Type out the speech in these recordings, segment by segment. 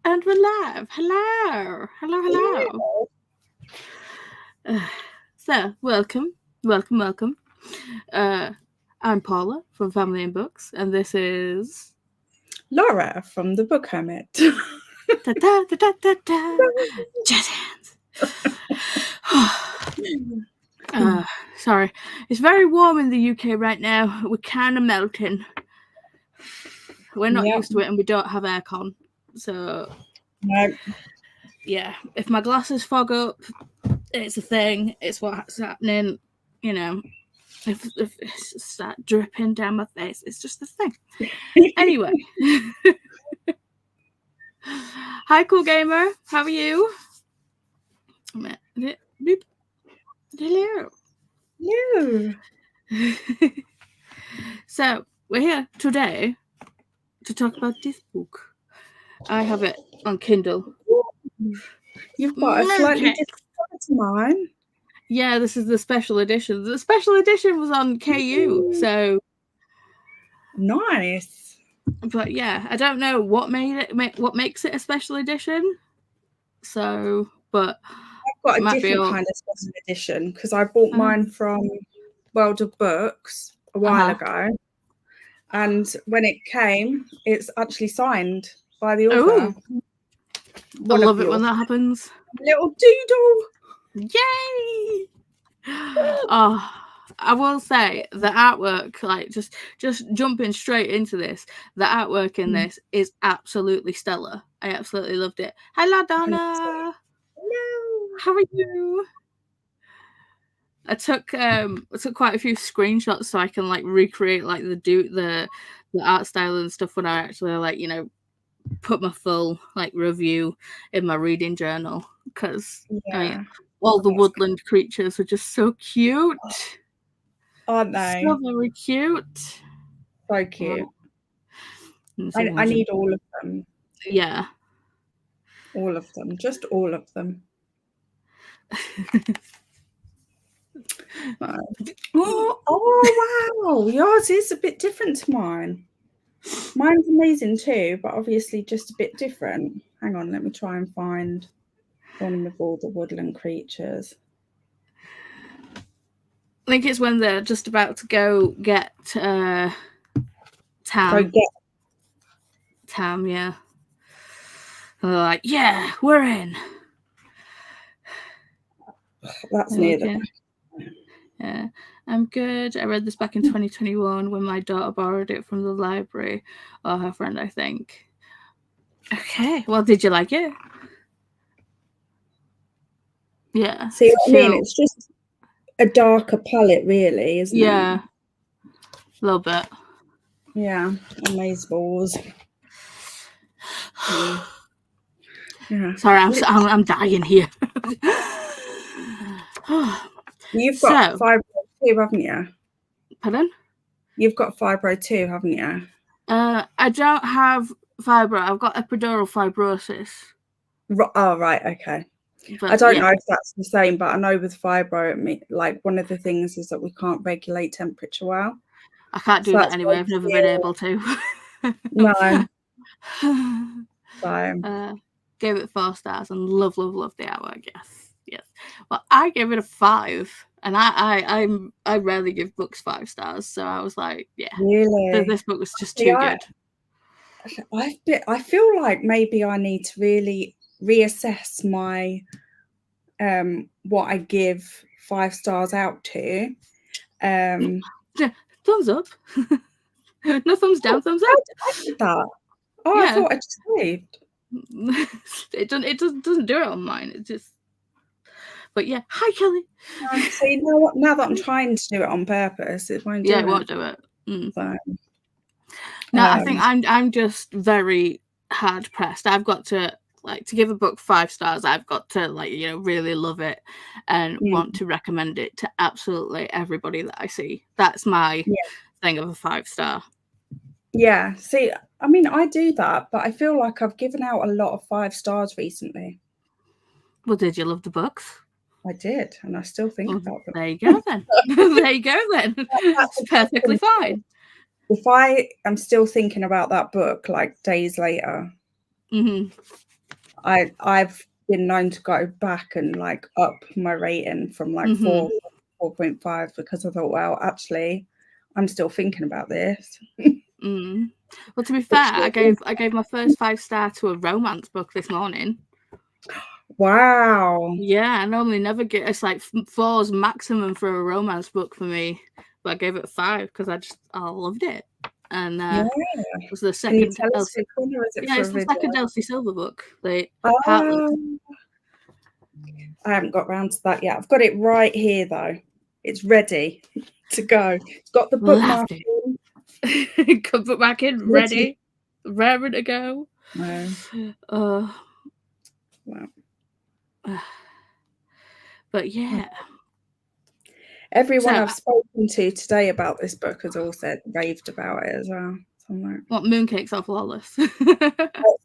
And we're live. Hello. Hello, hello. So, welcome. I'm Paula from Family and Books, and this is... Laura from the Book Hermit. Jazz hands. Sorry. It's very warm in the UK right now. We're kind of melting. We're not used to it, and we don't have aircon. So... No. Yeah, if my glasses fog up, it's a thing. It's what's happening. You know, if it start dripping down my face, it's just a thing. Anyway. Hi, Cool Gamer. How are you? Hello. Hello. So, we're here today to talk about this book. I have it on Kindle. You've got a slightly different colour to mine. Yeah, this is the special edition. The special edition was on KU, so... Nice. But yeah, I don't know what makes it a special edition. So, but... I've got a different kind of special edition, because I bought mine from World of Books a while ago. And when it came, it's actually signed by the author. I love it when that happens. Little doodle. Yay! Oh, I will say the artwork, like just jumping straight into this, the artwork in this is absolutely stellar. I absolutely loved it. Hello, Donna. Hello. How are you? I took quite a few screenshots so I can like recreate like the art style and stuff when I actually like, you know, put my full like review in my reading journal, because I mean, all the woodland creatures are just so cute, aren't they? So very cute. So cute. I need all of them. Yeah. All of them. Just all of them. Oh wow, yours is a bit different to mine. Mine's amazing too, but obviously just a bit different. Hang on, let me try and find one with all the woodland creatures. I think it's when they're just about to go get Tam. Tam, yeah. And they're like, yeah, we're in. That's near the back. Yeah, I'm good. I read this back in 2021 when my daughter borrowed it from the library, or her friend, I think. Okay, well, did you like it? Yeah. See what I mean? It's just a darker palette, really, isn't it? Yeah. A little bit. Yeah, amazeballs. Yeah. Sorry, I'm dying here. You've got fibro too, haven't you? Pardon? You've got fibro too, haven't you? I don't have fibro. I've got epidural fibrosis. Oh, right, okay. But I don't know if that's the same, but I know with fibro, like one of the things is that we can't regulate temperature well. I can't do that anyway. I've never been able to. No. So gave it 4 stars and love the artwork. Yes. Well, I gave it a 5, and I rarely give books 5 stars, so I was like, yeah, really, this book was just too good. I feel like maybe I need to really reassess my what I give 5 stars out to. Thumbs up. No thumbs down, thumbs up. I did that. Oh, yeah. I thought I just saved. It doesn't do it on mine. It just. But yeah, hi Kelly. So you know what? Now that I'm trying to do it on purpose, it won't do it. Yeah, it won't do it. So, no, I think I'm just very hard pressed. I've got to to give a book 5 stars. I've got to really love it and want to recommend it to absolutely everybody that I see. That's my thing of a 5 star. Yeah. See, I mean, I do that, but I feel like I've given out a lot of 5 stars recently. Well, did you love the books? I did, and I still think about them. There you go then. That's perfectly fine. If I am still thinking about that book like days later, I've been known to go back and like up my rating from like 4.5 because I thought, well, actually, I'm still thinking about this. Well, to be fair, I gave my first 5-star to a romance book this morning. Wow. Yeah, I normally never get. It's like 4's maximum for a romance book for me, but I gave it 5 because I loved it. And it was the second Elsie. Yeah, it's the second Elsie Silver book. Heartless. I haven't got round to that yet. I've got it right here though. It's ready to go. It's got the bookmark in. Got bookmark in, ready, raring to go. Wow. But yeah. Everyone I've spoken to today about this book has all raved about it as well. So I'm like, what, Mooncakes or Flawless? Oh,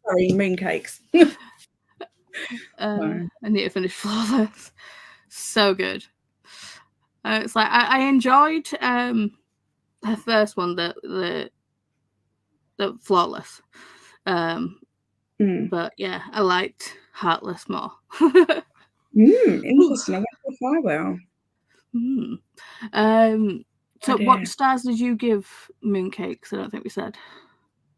sorry, Mooncakes. I need to finish Flawless. So good. It's like I enjoyed her first one, the Flawless. But yeah, I liked Heartless more. Interesting. I wonder if I will. So what stars did you give Mooncakes? I don't think we said.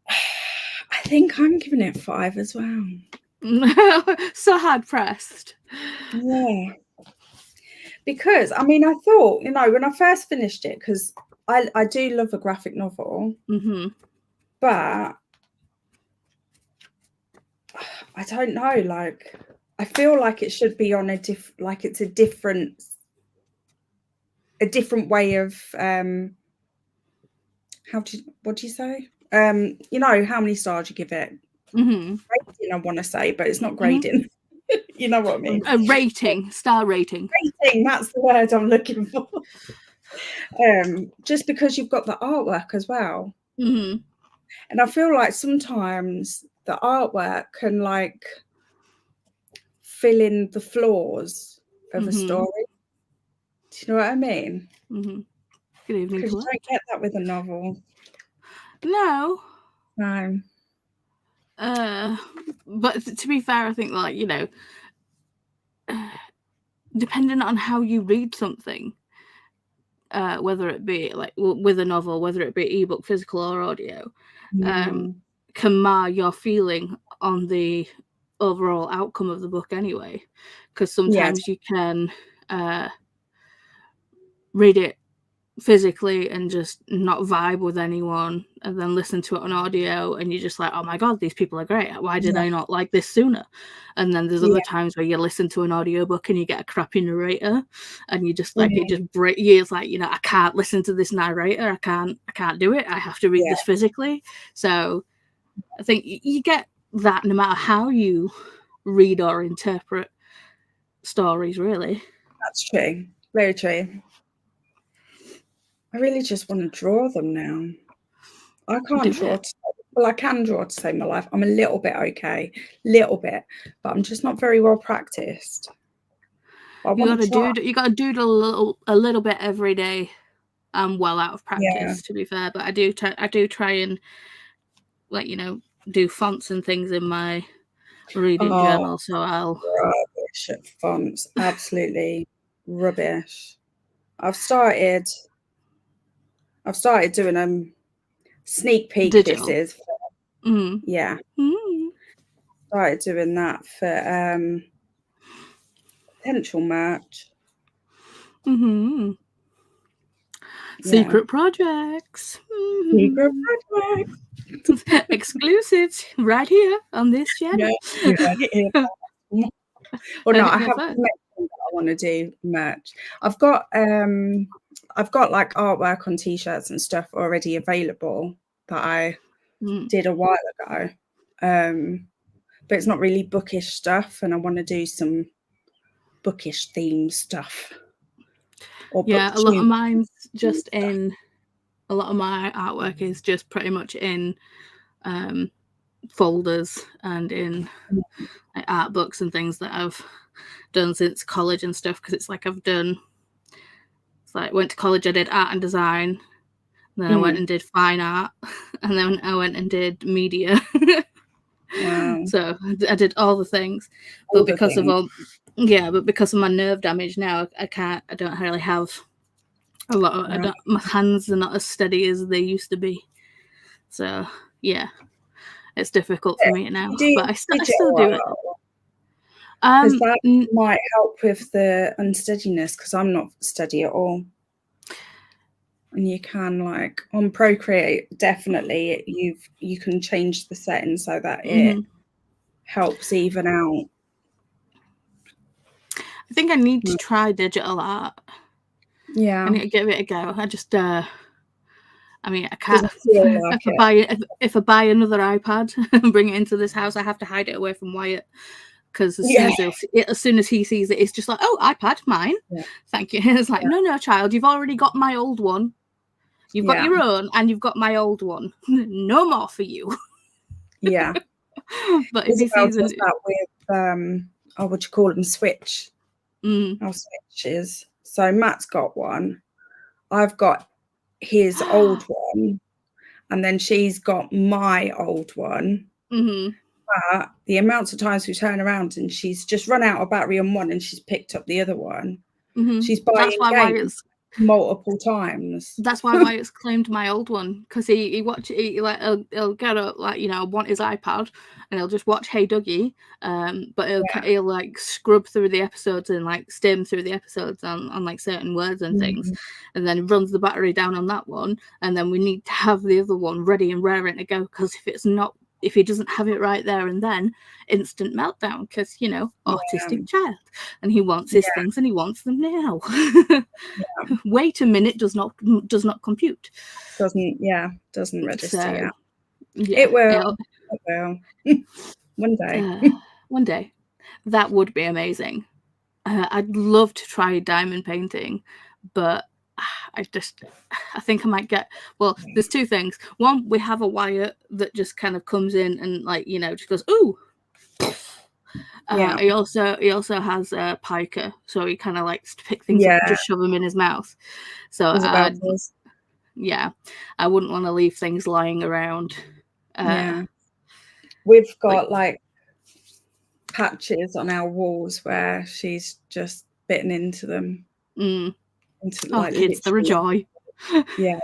I think I'm giving it 5 as well. So hard pressed. Yeah. Because I mean, I thought, you know, when I first finished it, because I do love a graphic novel, but I don't know, like I feel like it should be on it's a different way of what do you say? You know, how many stars you give it? Rating, I want to say, but it's not grading. You know what I mean? A rating, star rating. Rating, that's the word I'm looking for. Just because you've got the artwork as well. And I feel like sometimes the artwork can like fill in the flaws of a story. Do you know what I mean? Good evening. Because you don't get that with a novel. No. No. But to be fair, I think, like, you know, depending on how you read something, whether it be like with a novel, whether it be ebook, physical, or audio, can mar your feeling on the overall outcome of the book anyway. Because sometimes you can read it physically and just not vibe with anyone, and then listen to it on audio and you're just like, oh my god, these people are great, why did I not like this sooner? And then there's other times where you listen to an audiobook and you get a crappy narrator and you just like it just breaks you. It's like, you know, I can't listen to this narrator, I can't do it, I have to read this physically. So I think you get that no matter how you read or interpret stories, really. That's true, very true. I really just want to draw them now. I can't draw. Well, I can draw to save my life. I'm a little bit okay, but I'm just not very well practiced. You got to do a little bit every day. I'm well out of practice, to be fair, but I do try and, like, you know, do fonts and things in my reading journal. So I'll rubbish at fonts, absolutely rubbish. I've started doing sneak peek digital. This is started doing that for potential merch. Secret projects. Secret projects. Exclusives right here on this channel. Well, no, I haven't mentioned that I want to do merch. I've got like artwork on t-shirts and stuff already available that I did a while ago. But it's not really bookish stuff, and I want to do some bookish themed stuff. A lot of mine's just in. A lot of my artwork is just pretty much in folders and in like, art books and things that I've done since college and stuff, because it's like went to college, I did art and design, and then I went and did fine art, and then I went and did media. Wow. So I did all the things, but because of my nerve damage now, I don't really have a lot. Of, my hands are not as steady as they used to be. So yeah, it's difficult for me now, but I still do it. Because that might help with the unsteadiness, because I'm not steady at all. And you can, like, on Procreate, definitely you can change the settings so that it helps even out. I think I need to try digital art. Yeah, I need to give it a go. I just I mean, I can't. Like if I buy another iPad and bring it into this house, I have to hide it away from Wyatt, because as soon as he sees it, it's just like, oh, iPad, mine. Yeah. Thank you. It's like, no, child, you've already got my old one. You've got your own, and you've got my old one. No more for you. Yeah. But if he sees it, that with what you call them, Switch. Our Switch is. So Matt's got one. I've got his old one, and then she's got my old one. But the amounts of times we turn around and she's just run out of battery on one and she's picked up the other one. She's buying games multiple times. That's why Wyatt's claimed my old one, because he'll get up, like, want his iPad, and he'll just watch Hey Dougie, but he'll like scrub through the episodes and like skim through the episodes on like certain words and things, and then runs the battery down on that one, and then we need to have the other one ready and raring to go, because if he doesn't have it right there and then, instant meltdown, because autistic child, and he wants his things and he wants them now. Wait a minute does not compute. Doesn't register. It will. One day. One day. That would be amazing. I'd love to try diamond painting, but I think I might get. Well, there's two things. One, we have a Wyatt that just kind of comes in and, like, just goes, ooh. He also has a piker, so he kind of likes to pick things up and just shove them in his mouth. So I wouldn't want to leave things lying around. We've got like patches on our walls where she's just bitten into them. Kids, they're a joy. Yeah.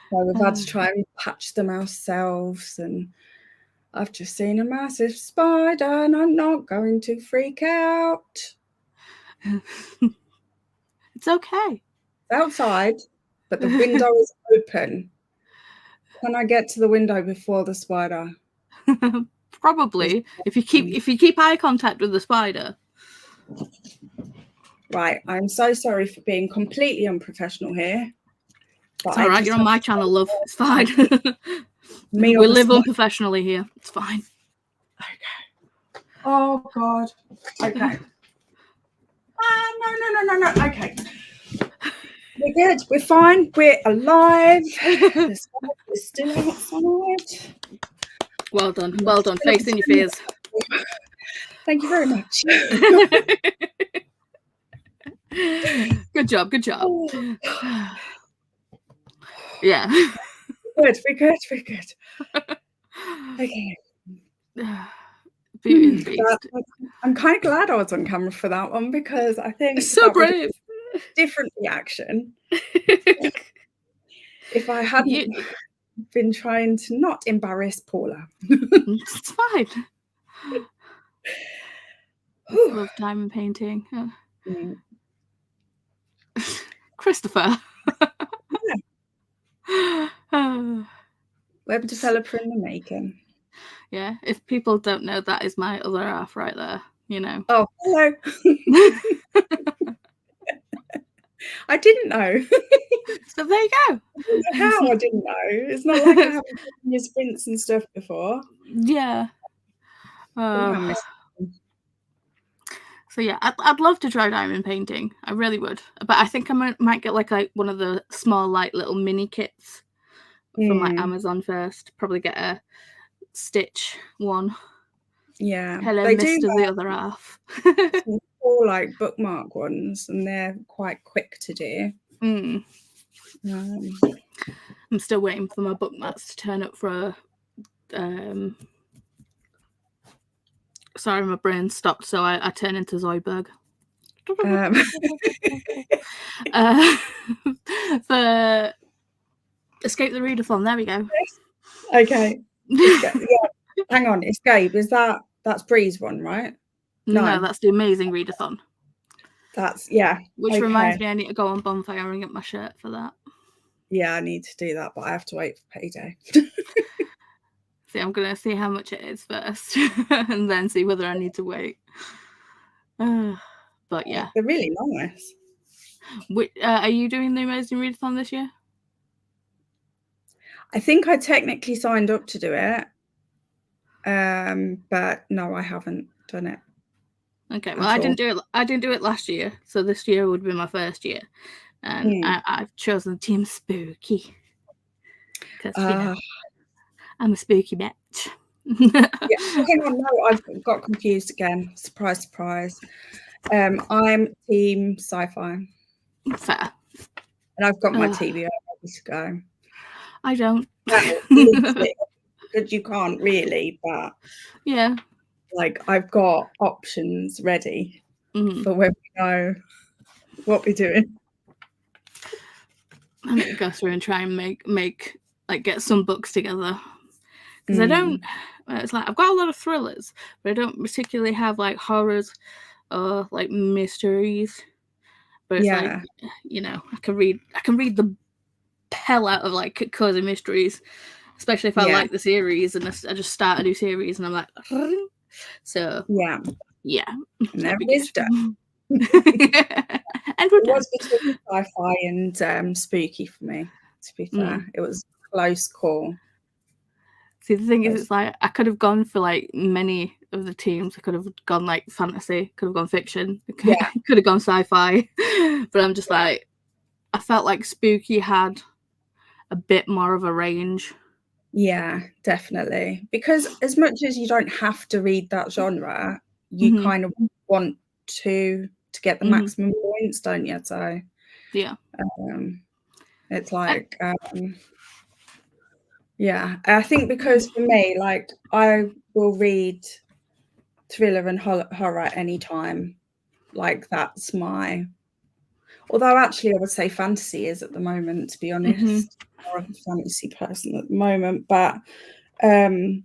So we've had to try and patch them ourselves, and I've just seen a massive spider and I'm not going to freak out. It's okay. It's outside, but the window is open. Can I get to the window before the spider? Probably. If you keep eye contact with the spider. Right, I'm so sorry for being completely unprofessional here. It's all right, you're on my channel, love. It's fine. We live unprofessionally here. It's fine. Okay. Oh, God. Okay. No. Okay. We're good. We're fine. We're alive. The sun is still outside. Well done. Well done. Facing your fears. Thank you very much. Good job. Yeah. We're good. Okay. Beauty and the Beast. I'm kind of glad I was on camera for that one, because I think it's so brave. Different reaction. If I hadn't been trying to not embarrass Paula. It's fine. Love diamond painting. Christopher. Web developer in the making. Yeah, if people don't know, that is my other half right there, Oh, hello. I didn't know. So there you go. How I didn't know. It's not like I haven't done your sprints and stuff before. Yeah. So yeah, I'd love to try diamond painting. I really would. But I think I might get like one of the small, like, little mini kits from like Amazon first. Probably get a Stitch one. Yeah. Hello, they Mr. do the other half. All like bookmark ones, and they're quite quick to do. I'm still waiting for my bookmarks to turn up for Sorry, my brain stopped, so I turn into Zoidberg. For Escape the Readathon, there we go. Okay. Yeah. Hang on, Escape, that's Bree's one, right? No, that's the Amazing Readathon. That's Which reminds me, I need to go on Bonfire and get my shirt for that. Yeah, I need to do that, but I have to wait for payday. See, I'm gonna see how much it is first, and then see whether I need to wait. But yeah, they're really nice. Are you doing the Amazing Readathon this year? I think I technically signed up to do it, but no, I haven't done it. Okay, well, I didn't do it last year, so this year would be my first year, and I've chosen Team Spooky because I'm a spooky bitch. Hang on, no, I've got confused again. Surprise, surprise. I'm Team Sci-Fi. Fair. And I've got my TBR ready to go. I don't. Because you can't really, but yeah, like I've got options ready for when we know what we're doing. I need to go through and try and make like get some books together, because I don't. It's like I've got a lot of thrillers, but I don't particularly have like horrors or like mysteries. But it's like, you know, I can read the hell out of like cozy mysteries, especially if I like the series and I just start a new series and I'm like, so yeah, and there is done. And it was between sci-fi and spooky for me, to be fair. It was a close call. See, the thing is, it's like I could have gone for like many of the teams. I could have gone like fantasy, could have gone fiction, could have gone sci-fi, but I'm just like, I felt like spooky had a bit more of a range. Yeah, definitely. Because as much as you don't have to read that genre, you kind of want to get the maximum points, don't you? So yeah, it's like I think because for me, like I will read thriller and horror anytime. Like that's my. Although actually, I would say fantasy is at the moment. To be honest, I'm more of a fantasy person at the moment, but I'm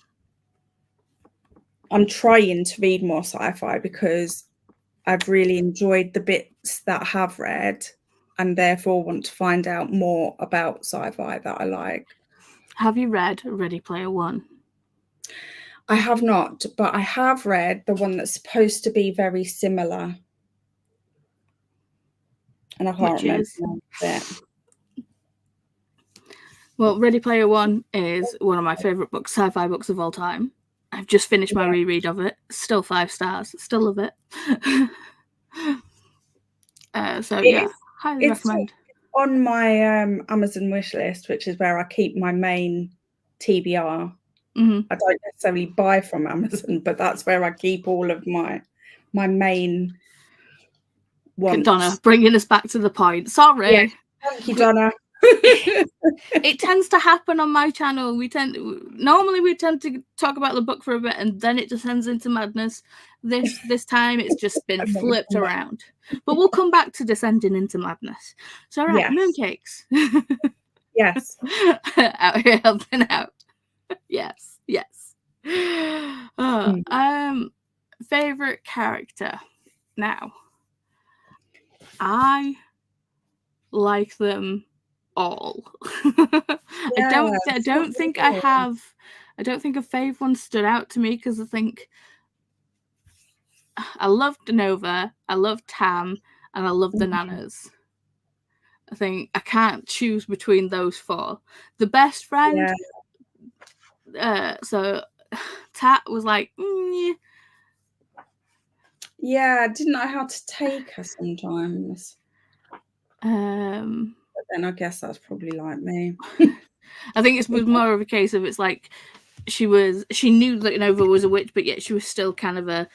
trying to read more sci-fi because I've really enjoyed the bits that I have read, and therefore want to find out more about sci-fi that I like. Have you read Ready Player One? I have not, but I have read the one that's supposed to be very similar. And I can't remember it. Well, Ready Player One is one of my favourite books, sci-fi books of all time. I've just finished my reread of it. Still 5 stars. Still love it. So highly recommend. On my Amazon wish list, which is where I keep my main TBR. I don't necessarily buy from Amazon, but that's where I keep all of my main ones. Donna, bringing us back to the point. Sorry. Yeah. Thank you, Donna. It tends to happen on my channel. Normally we tend to talk about the book for a bit and then it descends into madness. This time it's just been flipped around. But we'll come back to descending into madness. So Mooncakes. Yes. Out here helping out. Yes. Favorite character. Now, I like them all. I don't think I have. I don't think a fave one stood out to me because I think I loved Nova, I loved Tam, and I loved the Nanas. I think I can't choose between those 4. The best friend. So Tat was like, yeah, didn't know how to take her sometimes. But then I guess that's probably like me. I think it was more of a case of it's like she knew that Nova was a witch, but yet she was still kind of a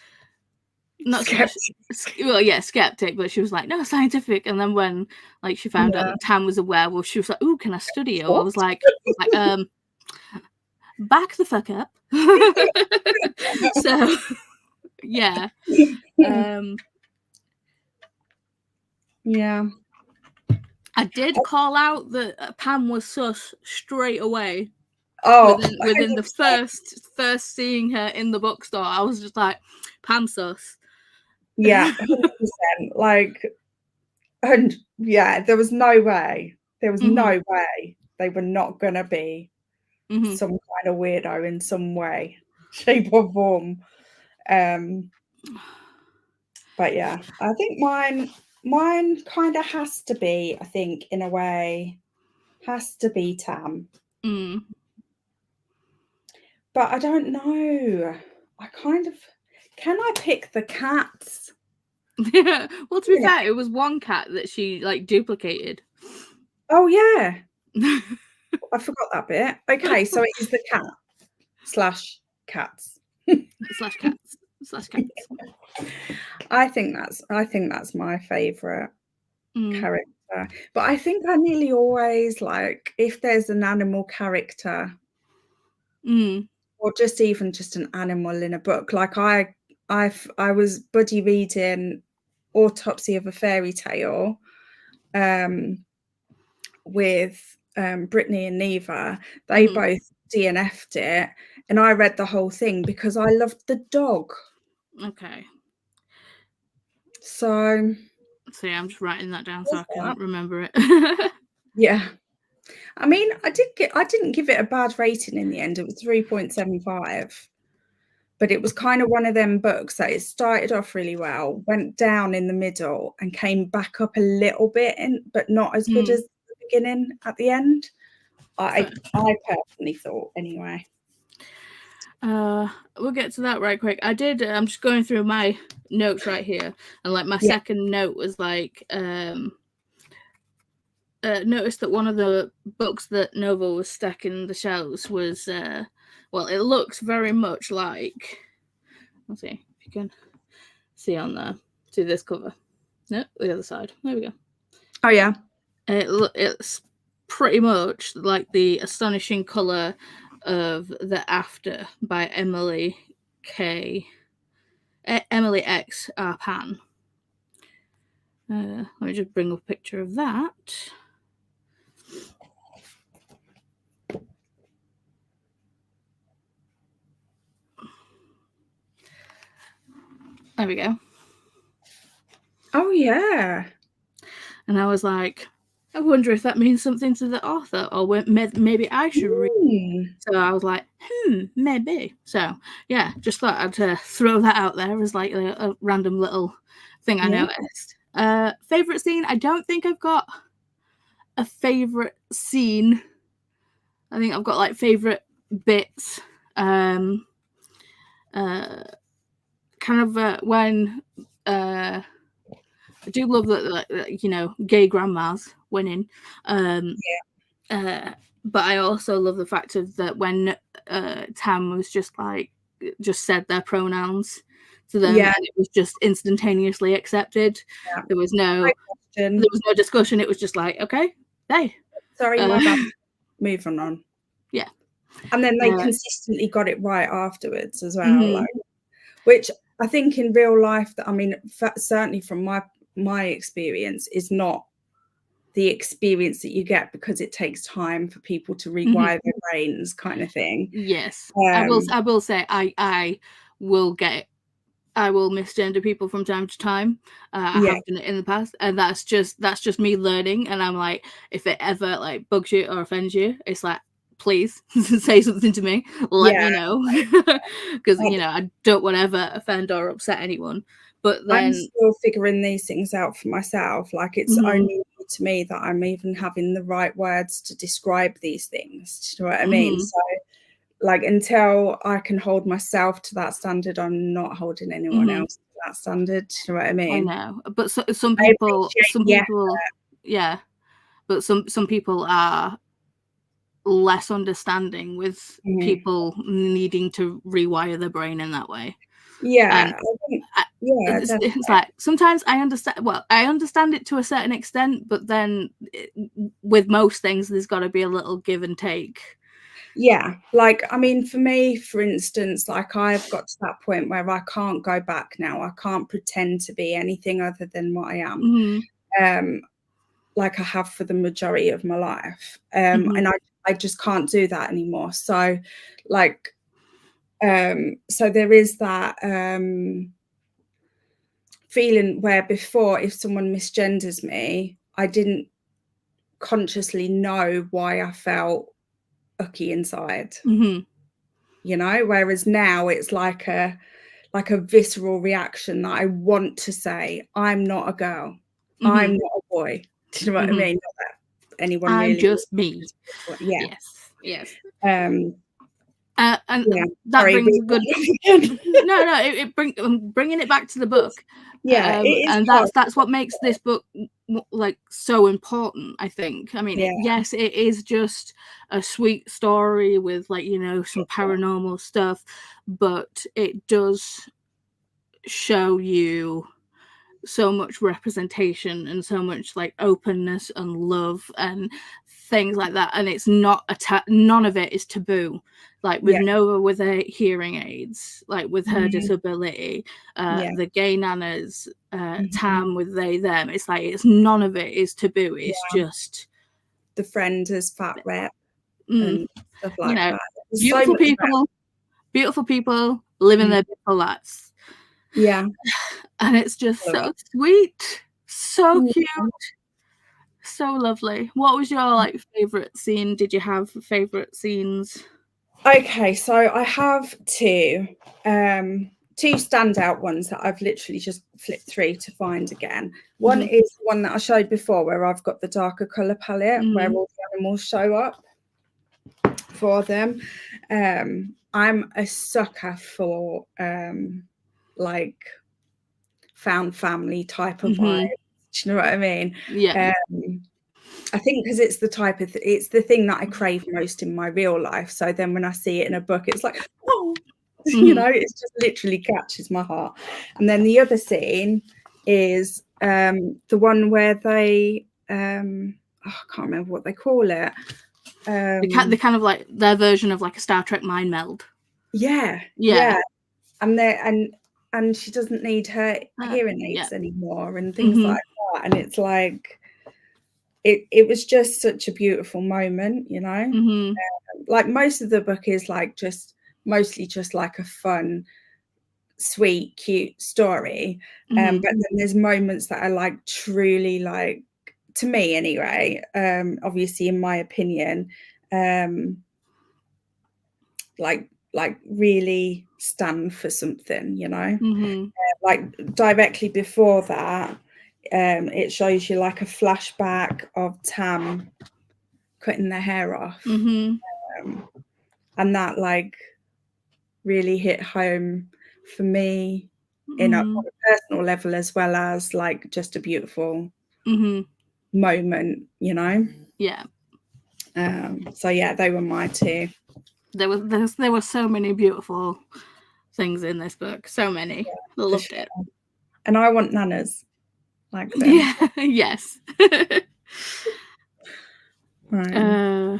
skeptic, but she was like, no, scientific. And then when like she found out that Tam was a werewolf, she was like, ooh, can I study you? I was like, back the fuck up. So Yeah. Yeah. I did call out that Pam was sus straight away. Oh, within the first seeing her in the bookstore, I was just like, Pam sus. Yeah, 100%. Like, and yeah, there was no way. There was no way they were not gonna be some kind of weirdo in some way, shape, or form. But yeah, I think mine kind of has to be, I think, in a way, has to be Tam. But I don't know. Can I pick the cats? Well, to be fair, it was one cat that she like duplicated. Oh yeah. I forgot that bit. Okay, so it is the cat / cats. /cats. I think that's my favourite character. But I think I nearly always like if there's an animal character or just an animal in a book. Like I was buddy reading Autopsy of a Fairy Tale with Brittany and Neva. They both DNF'd it, and I read the whole thing because I loved the dog. Okay. So yeah, I'm just writing that down so I can remember it. Yeah. I mean, I didn't give it a bad rating in the end. It was 3.75. But it was kind of one of them books that it started off really well, went down in the middle and came back up a little bit, but not as good as the beginning at the end. I personally thought anyway. We'll get to that right quick. I'm just going through my notes right here, and like my second note was like noticed that one of the books that Nova was stacking the shelves was well, it looks very much like, let's see if you can see on there, see this cover. No, the other side. There we go. Oh yeah. It's pretty much like the astonishing color of The After by Emily X R. Pan. Let me just bring up a picture of that. There we go. Oh yeah. And I was like, I wonder if that means something to the author, or maybe I should read. So I was like, maybe. So yeah, just thought I'd throw that out there as like a random little thing I noticed. Favorite scene? I don't think I've got a favorite scene. I think I've got like favorite bits. Kind of when I do love that, gay grandmas winning. But I also love the fact of that when Tam was just said their pronouns to them, and it was just instantaneously accepted. Yeah. There was no discussion. It was just like, okay, they. Sorry, my bad. Moving on. Yeah. And then they consistently got it right afterwards as well, which I think in real life, that I mean, certainly from my experience, is not the experience that you get because it takes time for people to rewire their brains, kind of thing. Yes, I will say I will misgender people from time to time. I have done it in the past, and that's just me learning. And I'm like, if it ever like bugs you or offends you, it's like, please say something to me, let me know, because I don't want to ever offend or upset anyone. But then I'm still figuring these things out for myself. Like, it's only to me that I'm even having the right words to describe these things. Do you know what I mean? So, like, until I can hold myself to that standard, I'm not holding anyone else to that standard. Do you know what I mean? I know, but some people, but some people are less understanding with people needing to rewire their brain in that way. Yeah, it's like sometimes I understand it to a certain extent, but then with most things there's got to be a little give and take. Yeah, like, I mean, for me, for instance, like, I've got to that point where I can't go back now. I can't pretend to be anything other than what I am, like I have for the majority of my life. And I just can't do that anymore. So, like, so there is that feeling where before, if someone misgenders me, I didn't consciously know why I felt ucky inside. You know, whereas now it's like a visceral reaction that I want to say, I'm not a girl, I'm not a boy. Do you know what I mean? Not that anyone I'm really just me. Yeah. Yes. And that brings a good no it bringing it back to the book. Yeah, it is, and that's what makes this book like so important, I think. I mean, yes, it is just a sweet story with, like, you know, some paranormal stuff, but it does show you so much representation and so much, like, openness and love and things like that, and it's not none of it is taboo. Like with Nova with her hearing aids, like with her disability, the gay nanas, Tam with they them, it's like it's none of it is taboo. It's just the friend as fat rep and stuff like that. There's beautiful people living their beautiful lives. Yeah. And it's just so sweet, so cute, so lovely. What was your, like, favorite scene? Did you have favorite scenes? Okay, so I have two standout ones that I've literally just flipped through to find again. One is the one that I showed before, where I've got the darker colour palette, where all the animals show up for them. I'm a sucker for like found family type of vibe. Do you know what I mean? Yeah. I think because it's the type of it's the thing that I crave most in my real life. So then when I see it in a book, it's like, oh, you know, it just literally catches my heart. And then the other scene is the one where they I can't remember what they call it. They kind of like their version of like a Star Trek mind meld. Yeah. And she doesn't need her hearing aids anymore and things like that. And it's like it was just such a beautiful moment, you know. Like most of the book is like mostly just like a fun, sweet, cute story. But then there's moments that are like truly, like, to me anyway, obviously in my opinion, like really stand for something, you know. Like directly before that, it shows you like a flashback of Tam cutting their hair off, and that like really hit home for me on a personal level, as well as like just a beautiful moment, you know. So yeah, they were my two. There were so many beautiful things in this book, so many. I loved it. And I want nanas like them. Yeah. Yes. Right.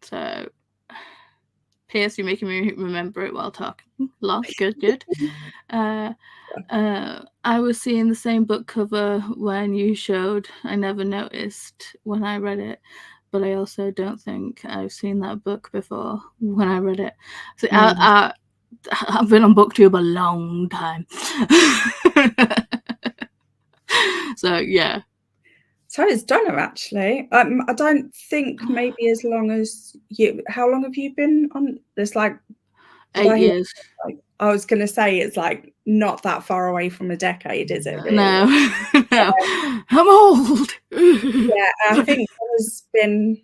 So, P.S. You're making me remember it while talking. Good. I was seeing the same book cover when you showed. I never noticed when I read it, but I also don't think I've seen that book before when I read it. So I've been on Booktube a long time. So yeah. So it's Donna, actually. I don't think maybe as long as you. How long have you been on? There's like 8 years. I was going to say it's like not that far away from a decade, is it? Really? No, no. I'm old. Yeah, I think there's been.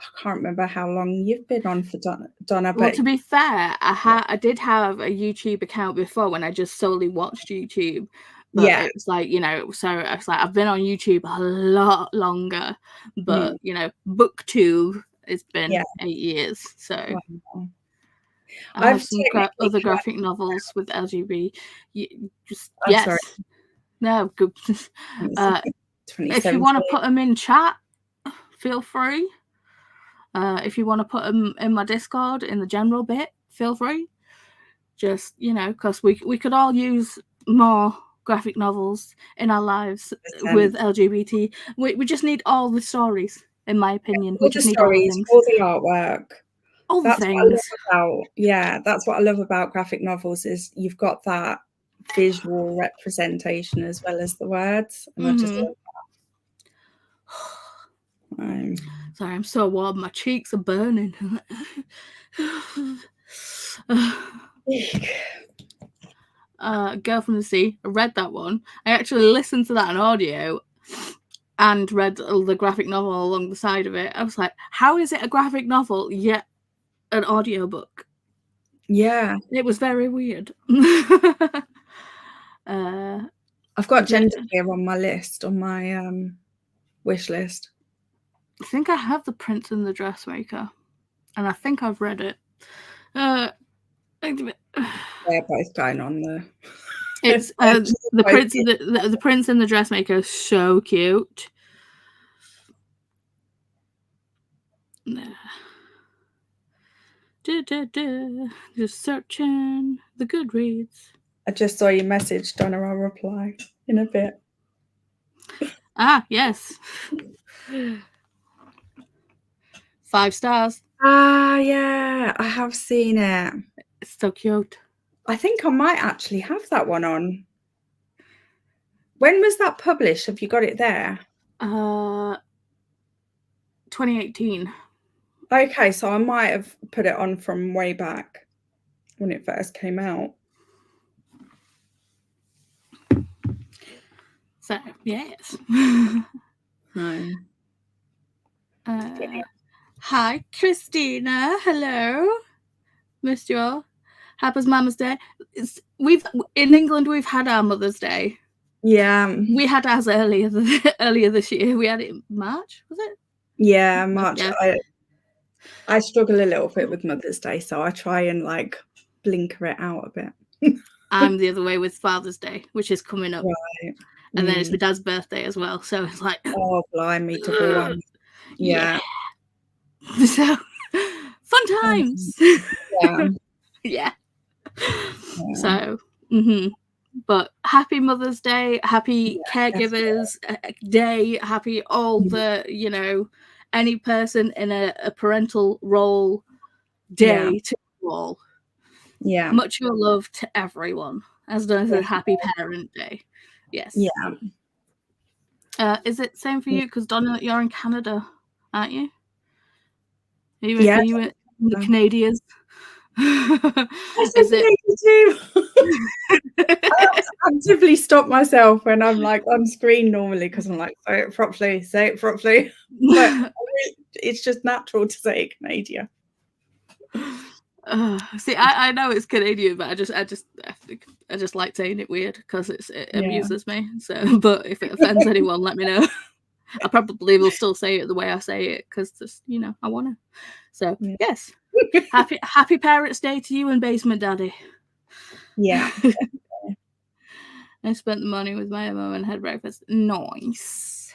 I can't remember how long you've been on for Donna. Well, to be fair, I did have a YouTube account before when I just solely watched YouTube. But it was like, you know, so I was like, I've been on YouTube a lot longer, but you know, Booktube it's been 8 years. So I have some other graphic novels with LGBT. Yes. Sorry. No, good. If you want to put them in chat, feel free. If you want to put them in my Discord in the general bit, feel free. Just, you know, because we could all use more graphic novels in our lives with LGBT. We just need all the stories, in my opinion. All the stories, all the artwork. All the things. What I love about, that's what I love about graphic novels is you've got that visual representation as well as the words, and I just love that. Sorry, I'm so warm. My cheeks are burning. Girl from the Sea. I read that one. I actually listened to that on audio and read the graphic novel along the side of it. I was like, how is it a graphic novel yet an audiobook? Yeah. It was very weird. I've got Gender here on my list, on my wish list. I think I have The Prince and the Dressmaker, and I think I've read it. They're both going on there. It's the Prince and the Dressmaker is so cute. Just searching the Goodreads. I just saw your message, Donna. I'll reply in a bit. Ah, yes. 5 stars. Ah, yeah, I have seen it. It's so cute. I think I might actually have that one on. When was that published? Have you got it there? 2018. Okay, so I might have put it on from way back when it first came out. So, yes. Hi, Christina. Hello. Missed you all. Happy Mama's Day. In England, we've had our Mother's Day. Yeah. We had ours earlier this year. We had it in March, was it? Yeah, March. Yeah. I struggle a little bit with Mother's Day, so I try and like blinker it out a bit. I'm the other way with Father's Day, which is coming up. Right. And then it's my dad's birthday as well. So it's like, oh, blimey, double one. Yeah. So fun times. Yeah. So, but happy Mother's Day, happy caregivers day, happy all the, you know, any person in a parental role day to you all. Yeah. Much your love to everyone, as well as a happy parent day. Yes. Yeah. Is it same for you? Because Donna, you're in Canada, aren't you? Are you in the Canadians? Is it? I have to actively stop myself when I'm like on screen normally because I'm like, say it properly. But it's just natural to say Canadian. See, I know it's Canadian, but I just like saying it weird because it amuses me. So, but if it offends anyone, let me know. I probably will still say it the way I say it because just, you know, I want to. So yes, happy Parents' Day to you and Basement Daddy. Yeah. I spent the money with my mum and had breakfast. Nice.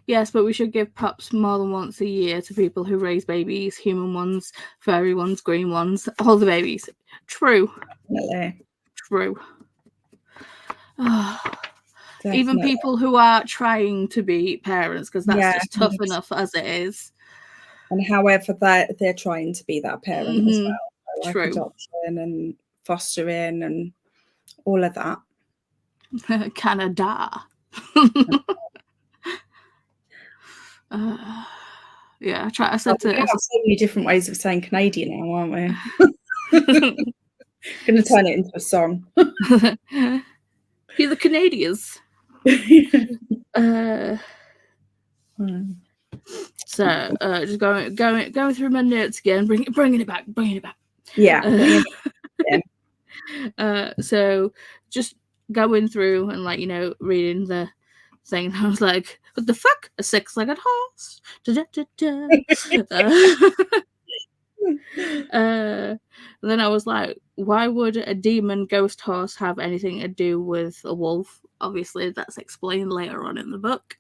Yes, but we should give pups more than once a year to people who raise babies, human ones, furry ones, green ones, all the babies. True. Definitely. True. Even people who are trying to be parents, because that's just tough enough as it is. And however they're trying to be that parent as well. Like True. Adoption and fostering and all of that. Canada. Yeah, I said to. We have so many different ways of saying Canadian now, aren't we? Gonna turn it into a song. You're the Canadians. So just going through my notes again, bringing it back. Yeah. So just going through and, like, you know, reading the thing, I was like, what the fuck? A 6-legged horse? Then I was like, why would a demon ghost horse have anything to do with a wolf? Obviously, that's explained later on in the book.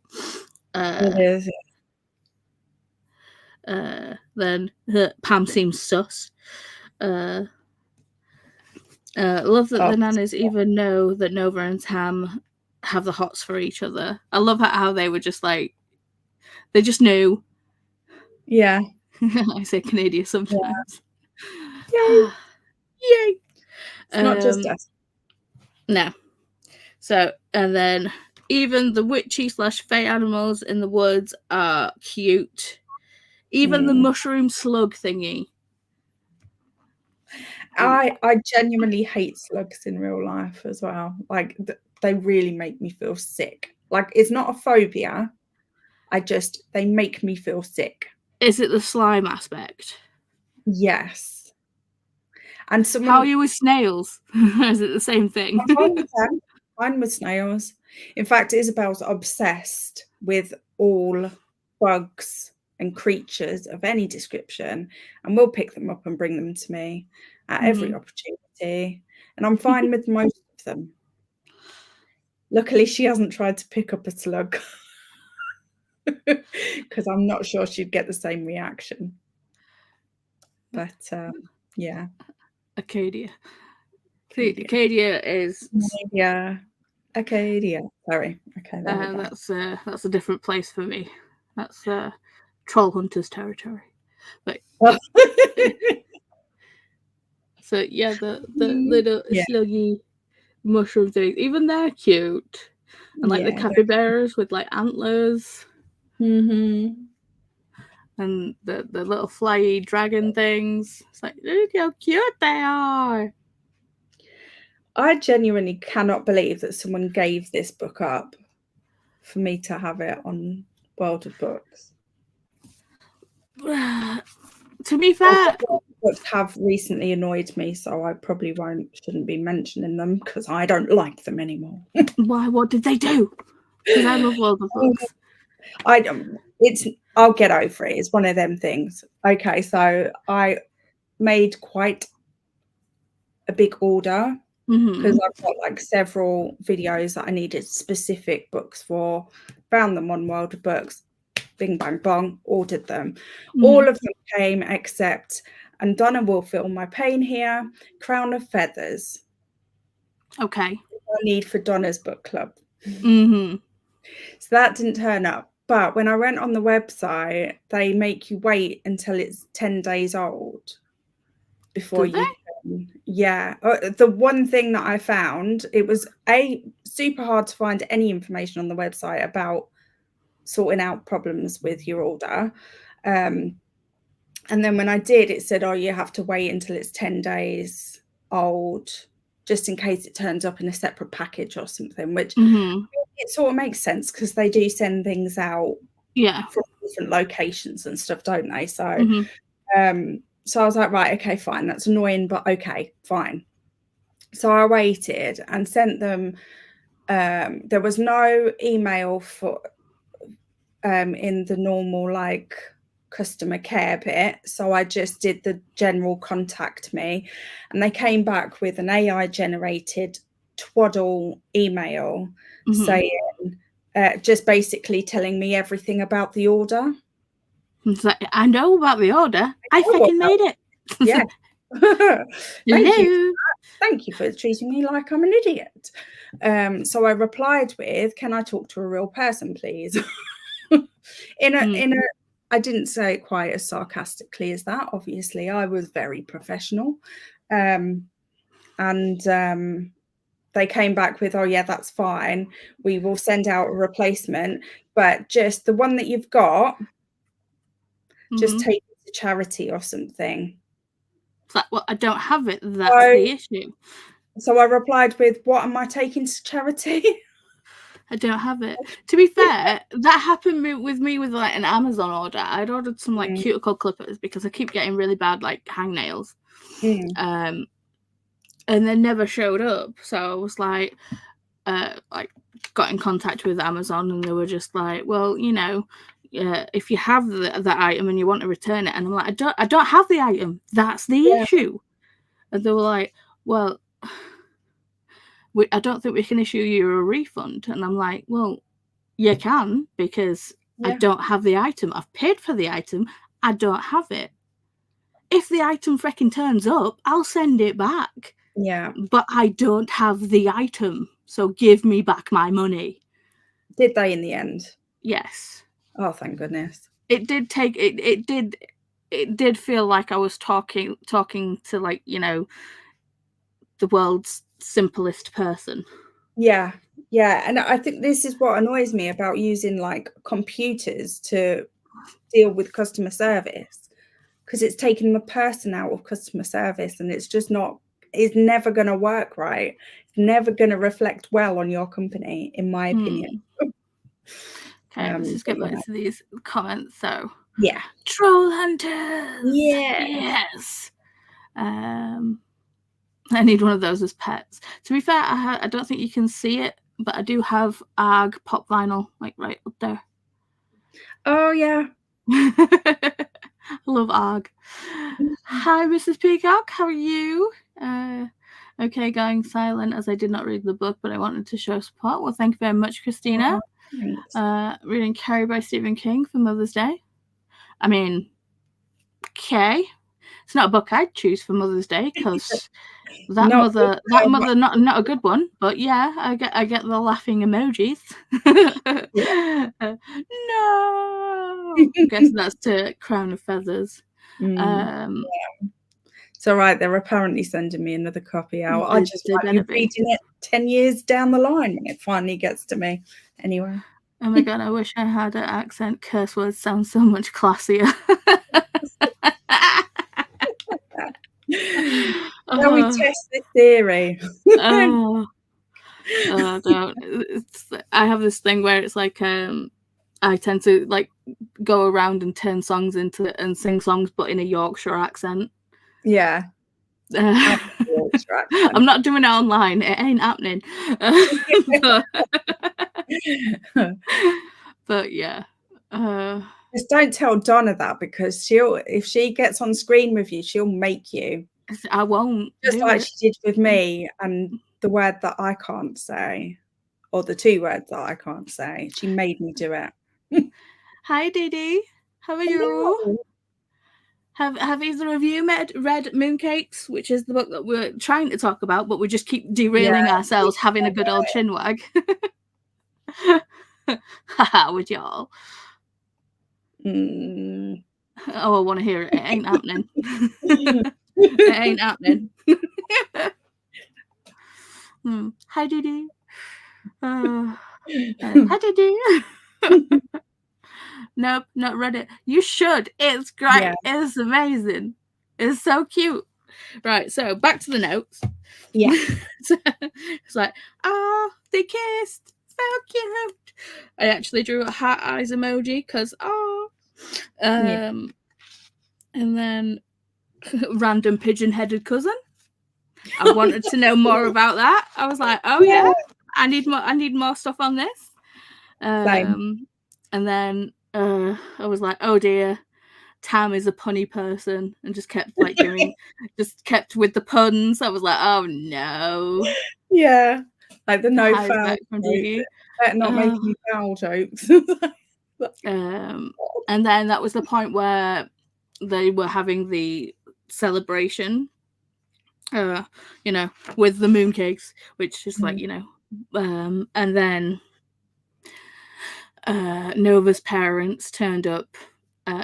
It is. Then Pam seems sus. Love that the Nanas even know that Nova and Tam have the hots for each other. I love how they were just like, they just knew. Yeah. I say Canadian sometimes. Yeah. Yay! It's not just us. No. So, and then even the witchy / fey animals in the woods are cute. Even the mushroom slug thingy. I genuinely hate slugs in real life as well. Like, they really make me feel sick. Like, it's not a phobia. They make me feel sick. Is it the slime aspect? Yes. And how are you with snails? Is it the same thing? I'm fine with them. Fine with snails. In fact, Isabel's obsessed with all bugs and creatures of any description, and will pick them up and bring them to me at every opportunity. And I'm fine with most of them. Luckily, she hasn't tried to pick up a slug, because I'm not sure she'd get the same reaction. But yeah. Acadia. Acadia is Acadia. Sorry. Okay. That's a different place for me. That's troll hunters territory. But so yeah, the little sluggy mushroom things, even they're cute. And like the capybaras with like antlers. And the little flyy dragon things. It's like, look how cute they are. I genuinely cannot believe that someone gave this book up for me to have it on World of Books. To be fair, books have recently annoyed me, so I probably shouldn't be mentioning them because I don't like them anymore. Why? What did they do? Because I love World of Books. I'll get over it. It's one of them things. Okay, so I made quite a big order because I've got like several videos that I needed specific books for. Found them on World of Books. Bing, bang, bong, ordered them. All of them came except, and Donna will feel my pain here, Crown of Feathers. Okay. I need for Donna's book club. So that didn't turn up. But when I went on the website, they make you wait until it's 10 days old before you can. Yeah. The one thing that I found, it was super hard to find any information on the website about sorting out problems with your order. And then when I did, it said, oh, you have to wait until it's 10 days old, just in case it turns up in a separate package or something, which it sort of makes sense because they do send things out from different locations and stuff, don't they? So, so I was like, right, okay, fine. That's annoying, but okay, fine. So I waited and sent them. There was no email for in the normal like customer care bit, so I just did the general contact me, and they came back with an AI generated twaddle email saying just basically telling me everything about the order. It's like, I know about the order. I fucking made it. Yeah. Thank you for treating me like I'm an idiot. So I replied with, can I talk to a real person, please? in a I didn't say it quite as sarcastically as that. Obviously, I was very professional. And they came back with, oh, yeah, that's fine. We will send out a replacement. But just the one that you've got, just take it to charity or something. It's like, well, I don't have it. That's the issue. So I replied with, what am I taking to charity? I don't have it. To be fair, that happened with me with like an Amazon order. I'd ordered some like cuticle clippers because I keep getting really bad like hangnails. And they never showed up. So I was like got in contact with Amazon, and they were just like, well, you know, if you have that item and you want to return it, and I'm like, I don't have the item. That's the issue. And they were like, well, I don't think we can issue you a refund. And I'm like, well, you can, because I don't have the item. I've paid for the item. I don't have it. If the item freaking turns up, I'll send it back. Yeah. But I don't have the item. So give me back my money. Did they in the end? Yes. Oh, thank goodness. It did take it did feel like I was talking to, like, you know, the world's simplest person. Yeah. And I think this is what annoys me about using like computers to deal with customer service, because it's taking the person out of customer service, and it's never going to work right. It's never going to reflect well on your company, in my opinion. Okay, let's just get back to these comments. So yeah, troll hunters. Yes. I need one of those as pets. To be fair, I don't think you can see it, but I do have ARG pop vinyl, like right up there. Oh yeah. I love ARG. Hi, Mrs. Peacock. How are you? Okay, going silent as I did not read the book, but I wanted to show support. Well, thank you very much, Christina. Reading Carrie by Stephen King for Mother's Day. I mean, okay, it's not a book I'd choose for Mother's Day, because that mother, not a good one. But yeah, I get the laughing emojis. No, I guess that's to Crown of Feathers. It's all right. They're apparently sending me another copy out. I just might be reading it 10 years down the line when it finally gets to me. Anyway. Oh my god, I wish I had an accent. Curse words sound so much classier. Now we test this theory. Don't. I have this thing where it's like I tend to like go around and turn songs into and sing songs, but in a Yorkshire accent. Yeah. I'm not doing it online. It ain't happening. But yeah. Just don't tell Donna that, because if she gets on screen with you, she'll make you. I won't. Just like she did with me and the word that I can't say, or the two words that I can't say. She made me do it. Hi, Didi. How are you? Have either of you read Mooncakes, which is the book that we're trying to talk about, but we just keep derailing ourselves, having a good old chinwag? Haha, with y'all. Oh, I want to hear it. It ain't happening. It ain't happening. Hi, Didi. Hi, Didi. Nope, not read it. You should. It's great. Yeah. It's amazing. It's so cute. Right, so back to the notes. Yeah. It's like, oh, they kissed. So cute. I actually drew a heart eyes emoji because, and then random pigeon-headed cousin. I wanted to know more about that. I was like, oh yeah, I need more stuff on this. Same. And then I was like, oh dear, Tam is a punny person, and just kept like just kept with the puns. I was like, oh no. Yeah, like the no foul. Better not make any foul jokes. And then that was the point where they were having the celebration, with the mooncakes, which is like, and then Nova's parents turned up.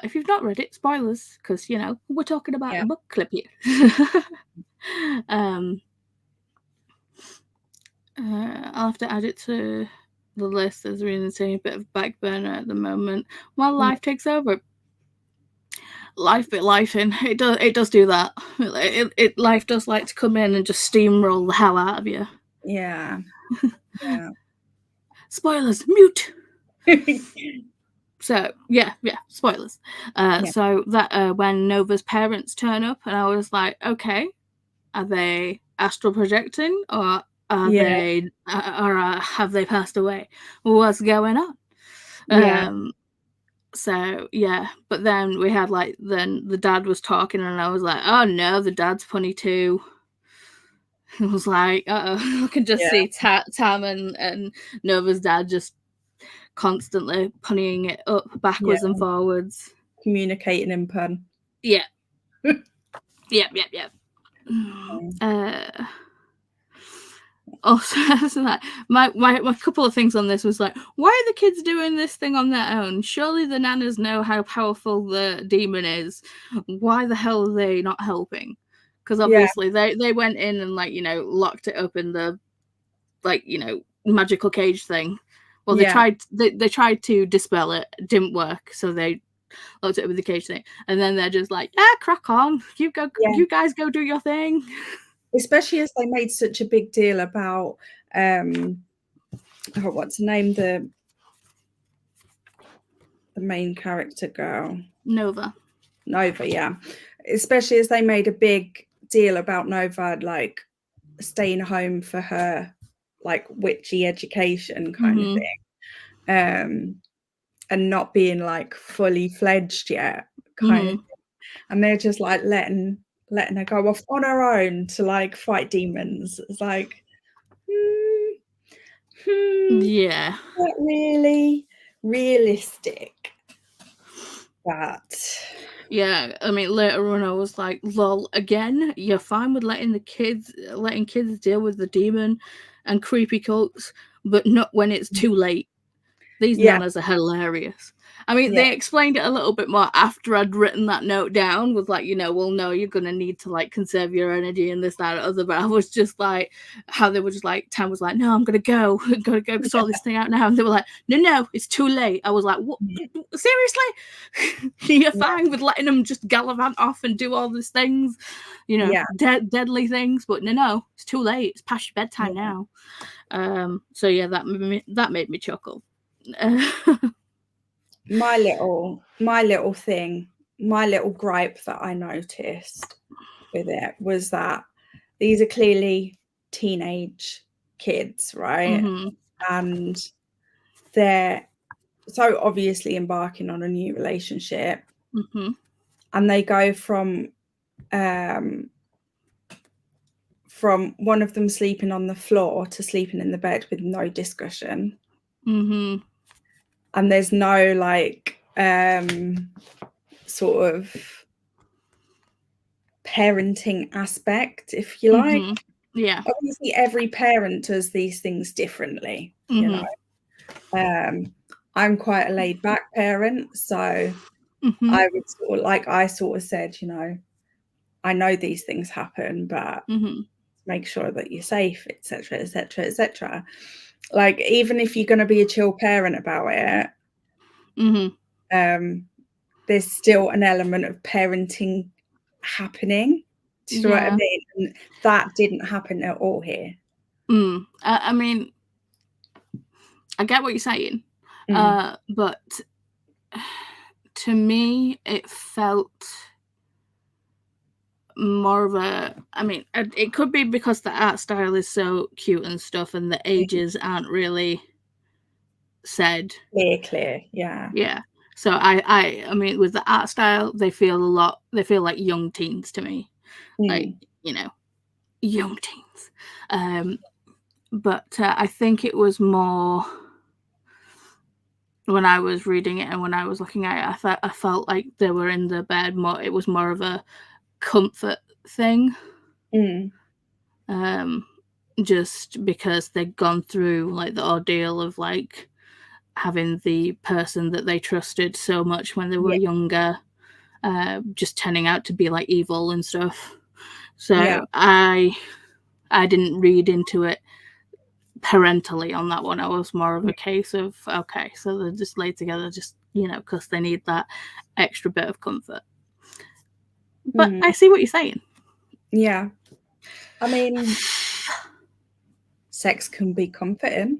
If you've not read it, spoilers, because we're talking about a book clip here. I'll have to add it to the list as we're saying a bit of back burner at the moment while life takes over. Life in it does do that. Life does like to come in and just steamroll the hell out of you. Yeah. Spoilers, mute. So yeah, spoilers. So that when Nova's parents turn up, and I was like, okay, are they astral projecting, or are they, or have they passed away? What's going on? So yeah, but then we had like then the dad was talking, and I was like, oh no, the dad's punny too. I was like, I can just see Tam and Nova's dad just constantly punnying it up backwards and forwards, communicating in pun. Yeah. Yep. Also, like, my couple of things on this was like, why are the kids doing this thing on their own? Surely the nanas know how powerful the demon is. Why the hell are they not helping? Because obviously they went in and like, you know, locked it up in the like, you know, magical cage thing. Well, they tried to dispel it, didn't work, so they locked it up with the cage thing, and then they're just like, crack on, you guys go do your thing. Especially as they made such a big deal about what's the name, the main character girl, Nova, yeah. Especially as they made a big deal about Nova like staying home for her like witchy education kind of thing, and not being like fully fledged yet kind of thing. And they're just like letting her go off on her own to like fight demons. It's like yeah, not really realistic. But yeah, I mean, later on I was like, lol, again, you're fine with letting kids deal with the demon and creepy cults, but not when it's too late. These nanas are hilarious. I mean, they explained it a little bit more after I'd written that note down, with like, you know, well, no, you're going to need to like conserve your energy and this, that, and other. But I was just like, how they were just like, Tam was like, no, I'm going to go sort this thing out now. And they were like, no, it's too late. I was like, what? Seriously? You're fine with letting them just gallivant off and do all these things, you know, deadly things. But no, it's too late. It's past your bedtime now. So yeah, that made me chuckle. my little gripe that I noticed with it was that these are clearly teenage kids, right? And they're so obviously embarking on a new relationship, and they go from one of them sleeping on the floor to sleeping in the bed with no discussion. And there's no like sort of parenting aspect, if you like. Yeah. Obviously every parent does these things differently, you know. I'm quite a laid back parent, so I would sort of said, you know, I know these things happen, but make sure that you're safe, etc., etc., etc. Like, even if you're going to be a chill parent about it, there's still an element of parenting happening. Do you know what I mean? And that didn't happen at all here. I mean, I get what you're saying, but to me, it felt more of a, I mean, it could be because the art style is so cute and stuff, and the ages aren't really said clear. Yeah. So I mean, with the art style, they feel like young teens to me, like, you know, young teens. But I think it was more, when I was reading it and when I was looking at it, I felt like they were in the bed more. It was more of a comfort thing, just because they'd gone through like the ordeal of like having the person that they trusted so much when they were younger just turning out to be like evil and stuff. So I didn't read into it parentally on that one. I was more of a case of, okay, so they're just laid together, just, you know, because they need that extra bit of comfort. But I see what you're saying. Yeah. I mean, sex can be comforting.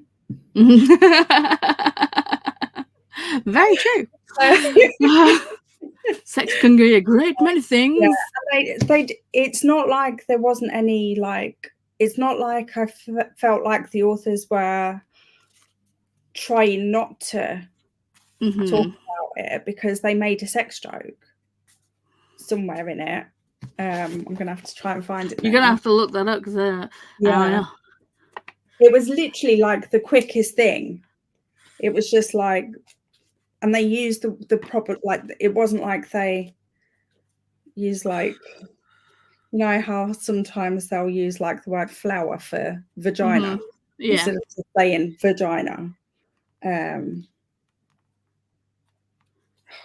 Very true. Sex can be a great many things. Yeah, it's not like there wasn't any, like, it's not like I felt like the authors were trying not to talk about it because they made a sex joke somewhere in it. I'm gonna have to try and find it. You're gonna have to look that up because yeah, it was literally like the quickest thing. It was just like, and they used the proper, like, it wasn't like they use, like, you know how sometimes they'll use like the word flower for vagina instead of just saying vagina. Oh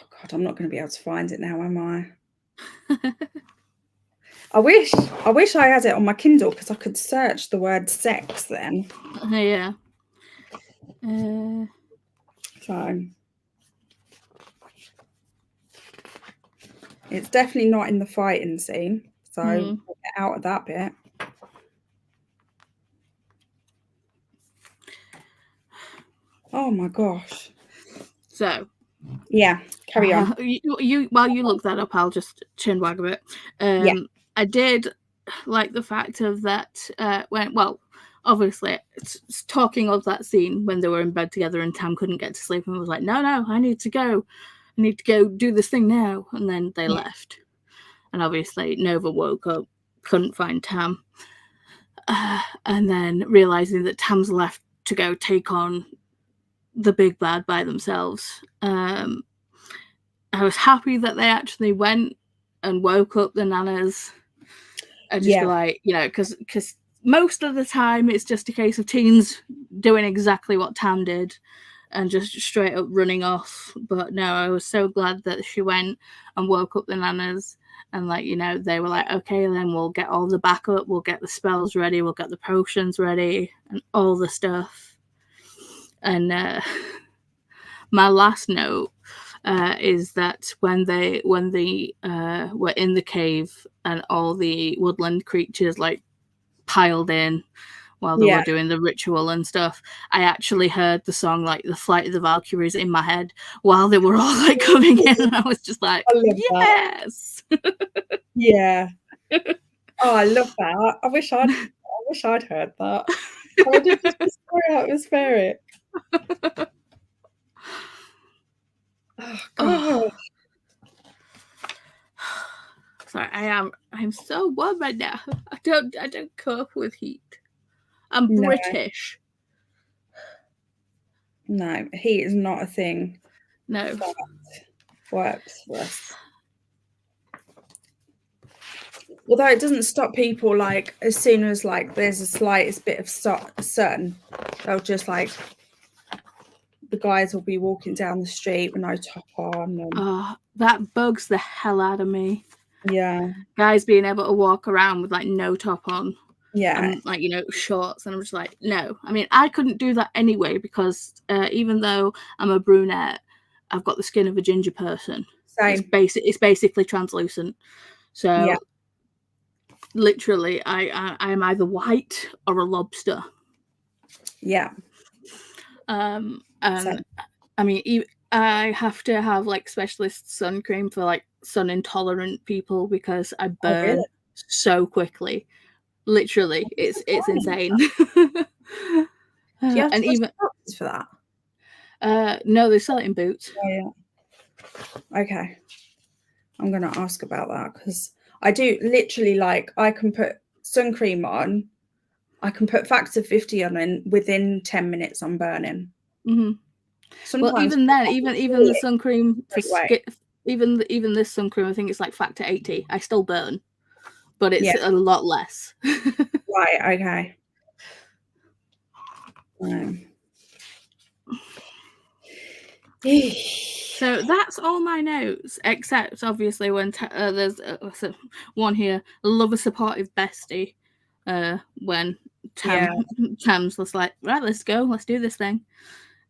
God, I'm not going to be able to find it now, am I? I wish I had it on my Kindle because I could search the word sex then. Yeah. So it's definitely not in the fighting scene. So we'll get out of that bit. Oh my gosh. So yeah, carry on. You while you look that up, I'll just chin wag a bit. I did like the fact of that obviously it's talking of that scene when they were in bed together and Tam couldn't get to sleep and was like, no, I need to go do this thing now, and then they left, and obviously Nova woke up, couldn't find Tam, and then realizing that Tam's left to go take on the big bad by themselves. I was happy that they actually went and woke up the nanas and just be like, because most of the time it's just a case of teens doing exactly what Tam did and just straight up running off. But no, I was so glad that she went and woke up the nanas and, like, they were like, okay, then we'll get all the backup, we'll get the spells ready, we'll get the potions ready and all the stuff. And my last note is that when they were in the cave and all the woodland creatures like piled in while they were doing the ritual and stuff, I actually heard the song like the Flight of the Valkyries in my head while they were all like coming in, and I was just like, yes. Yeah. Oh, I love that. I wish I'd heard that. I did just destroy atmospheric. Oh God. Sorry, I'm so warm right now. I don't cope with heat. I'm British. No, heat is not a thing. No. That works for us. Although it doesn't stop people, like, as soon as like there's a slightest bit of sun, they'll just like, the guys will be walking down the street with no top on. And that bugs the hell out of me. Yeah. Guys being able to walk around with like no top on. Yeah. And like, shorts, and I'm just like, no. I mean, I couldn't do that anyway because even though I'm a brunette, I've got the skin of a ginger person. Same. It's basically translucent. So literally, I'm either white or a lobster. Yeah. And I mean, I have to have like specialist sun cream for like sun intolerant people because I burn so quickly. Literally, it's insane. Do you have to even for that? No, they sell it in Boots. Oh, yeah. Okay, I'm gonna ask about that because I do literally, like, I can put sun cream on, I can put factor 50 on, and within 10 minutes I'm burning. Well, even then, even the sun cream for even this sun cream, I think it's like factor 80. I still burn, but it's a lot less. Right. Okay. So that's all my notes, except obviously when there's one here. Love a supportive bestie. When Tam's just like, right, let's go, let's do this thing,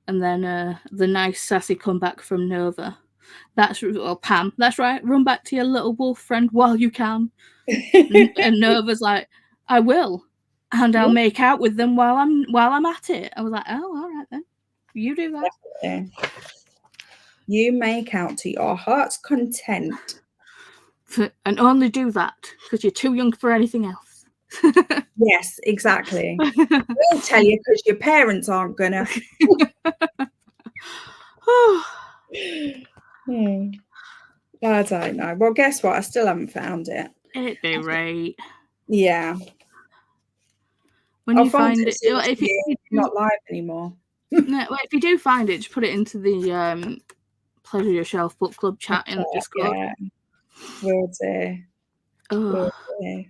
and then the nice sassy comeback from Nova. Pam. That's right. Run back to your little wolf friend while you can. and Nova's like, I will, and I'll make out with them while I'm at it. I was like, oh, all right then. You do that. Definitely. You make out to your heart's content. And only do that because you're too young for anything else. Yes, exactly. We'll tell you because your parents aren't gonna. I don't know. Well, guess what? I still haven't found it. It'd be right. Yeah. When you find it, if it's not live anymore. No, well, if you do find it, just put it into the Pleasure Yourself book club chat in Discord. Yeah. Will do. Will do.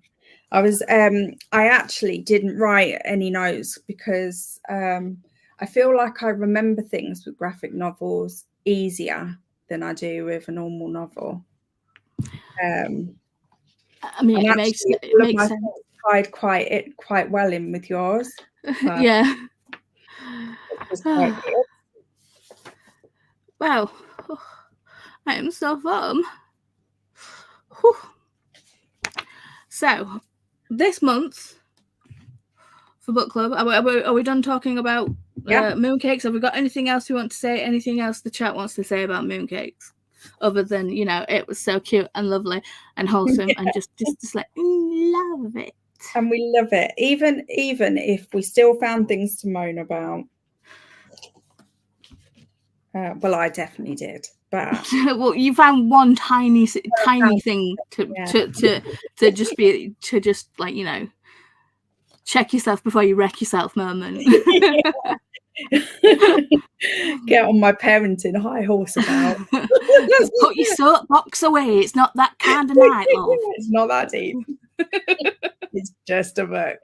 I actually didn't write any notes because I feel like I remember things with graphic novels easier than I do with a normal novel. I mean, it makes sense. Tied quite well in with yours. Yeah. Wow, I am so firm. Whew. So, this month for book club, are we done talking about Mooncakes? Have we got anything else we want to say? Anything else the chat wants to say about Mooncakes? Other than, you know, it was so cute and lovely and wholesome and just like love it. And we love it. Even if we still found things to moan about. Well, I definitely did. But well, you found one tiny thing to just like, you know, check yourself before you wreck yourself moment. Get on my parenting high horse about. Put your soapbox away. It's not that kind of night, love. It's not that deep. It's just a book.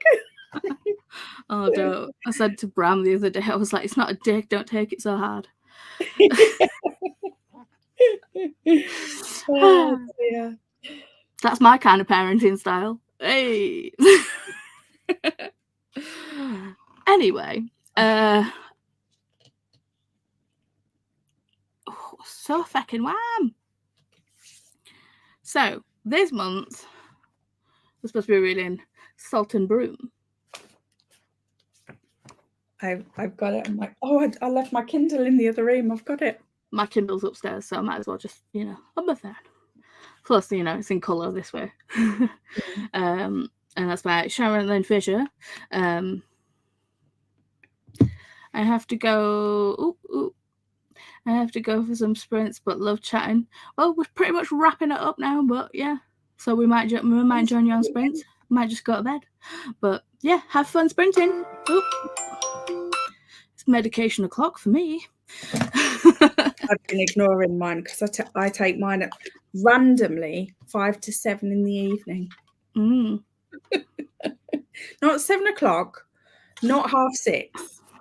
Oh, don't. I said to Bram the other day, I was like, it's not a dick, don't take it so hard. Oh, yeah. That's my kind of parenting style. Hey. Anyway, so fucking wham. So this month we're supposed to be reading Salt and Broom. I've got it. I'm like, oh, I left my Kindle in the other room. I've got it. My Kindle's upstairs, so I might as well just, you know, up my phone. Plus, you know, it's in colour this way. And that's by Sharon Lynn Fisher. I have to go. I have to go for some sprints, but love chatting. Well, we're pretty much wrapping it up now, but yeah. So we might join you on sprints. Might just go to bed. But yeah, have fun sprinting. Oop. It's medication o'clock for me. I've been ignoring mine because I take mine at randomly 5 to 7 in the evening. Not 7 o'clock, not 6:30,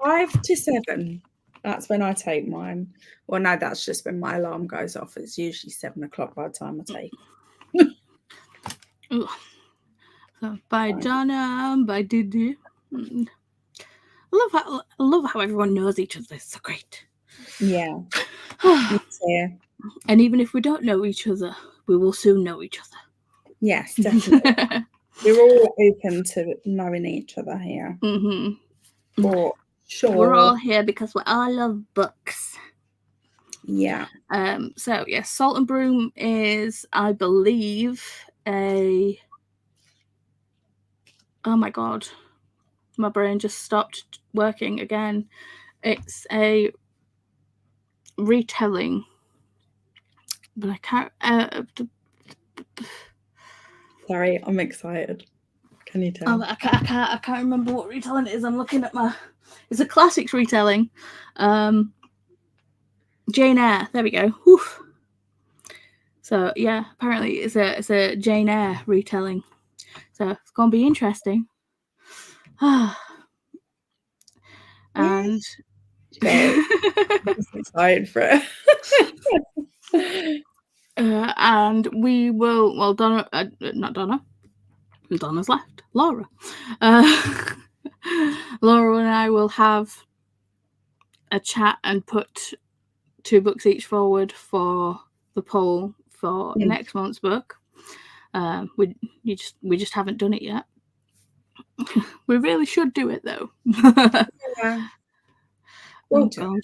5 to 7. That's when I take mine. Well, no, that's just when my alarm goes off. It's usually 7 o'clock by the time I take it. So by Donna, by Didi. I love how everyone knows each other. It's so great. Yeah. And even if we don't know each other, we will soon know each other. Yes, definitely. We're all open to knowing each other here. For sure. We're all here because we all love books. Yeah. So yeah, Salt and Broom is, I believe, oh my god, my brain just stopped working again. It's a retelling, but I can't. Sorry, I'm excited. Can you tell? Oh, I can't remember what retelling it is. I'm looking at my. It's a classics retelling. Jane Eyre. There we go. Whew. So yeah, apparently it's a Jane Eyre retelling. So it's gonna be interesting. And I'm excited for it. And we will. Well, Donna, not Donna. Donna's left. Laura. Laura and I will have a chat and put 2 books each forward for the poll for next month's book. We just haven't done it yet. We really should do it though. Yeah. Oh God.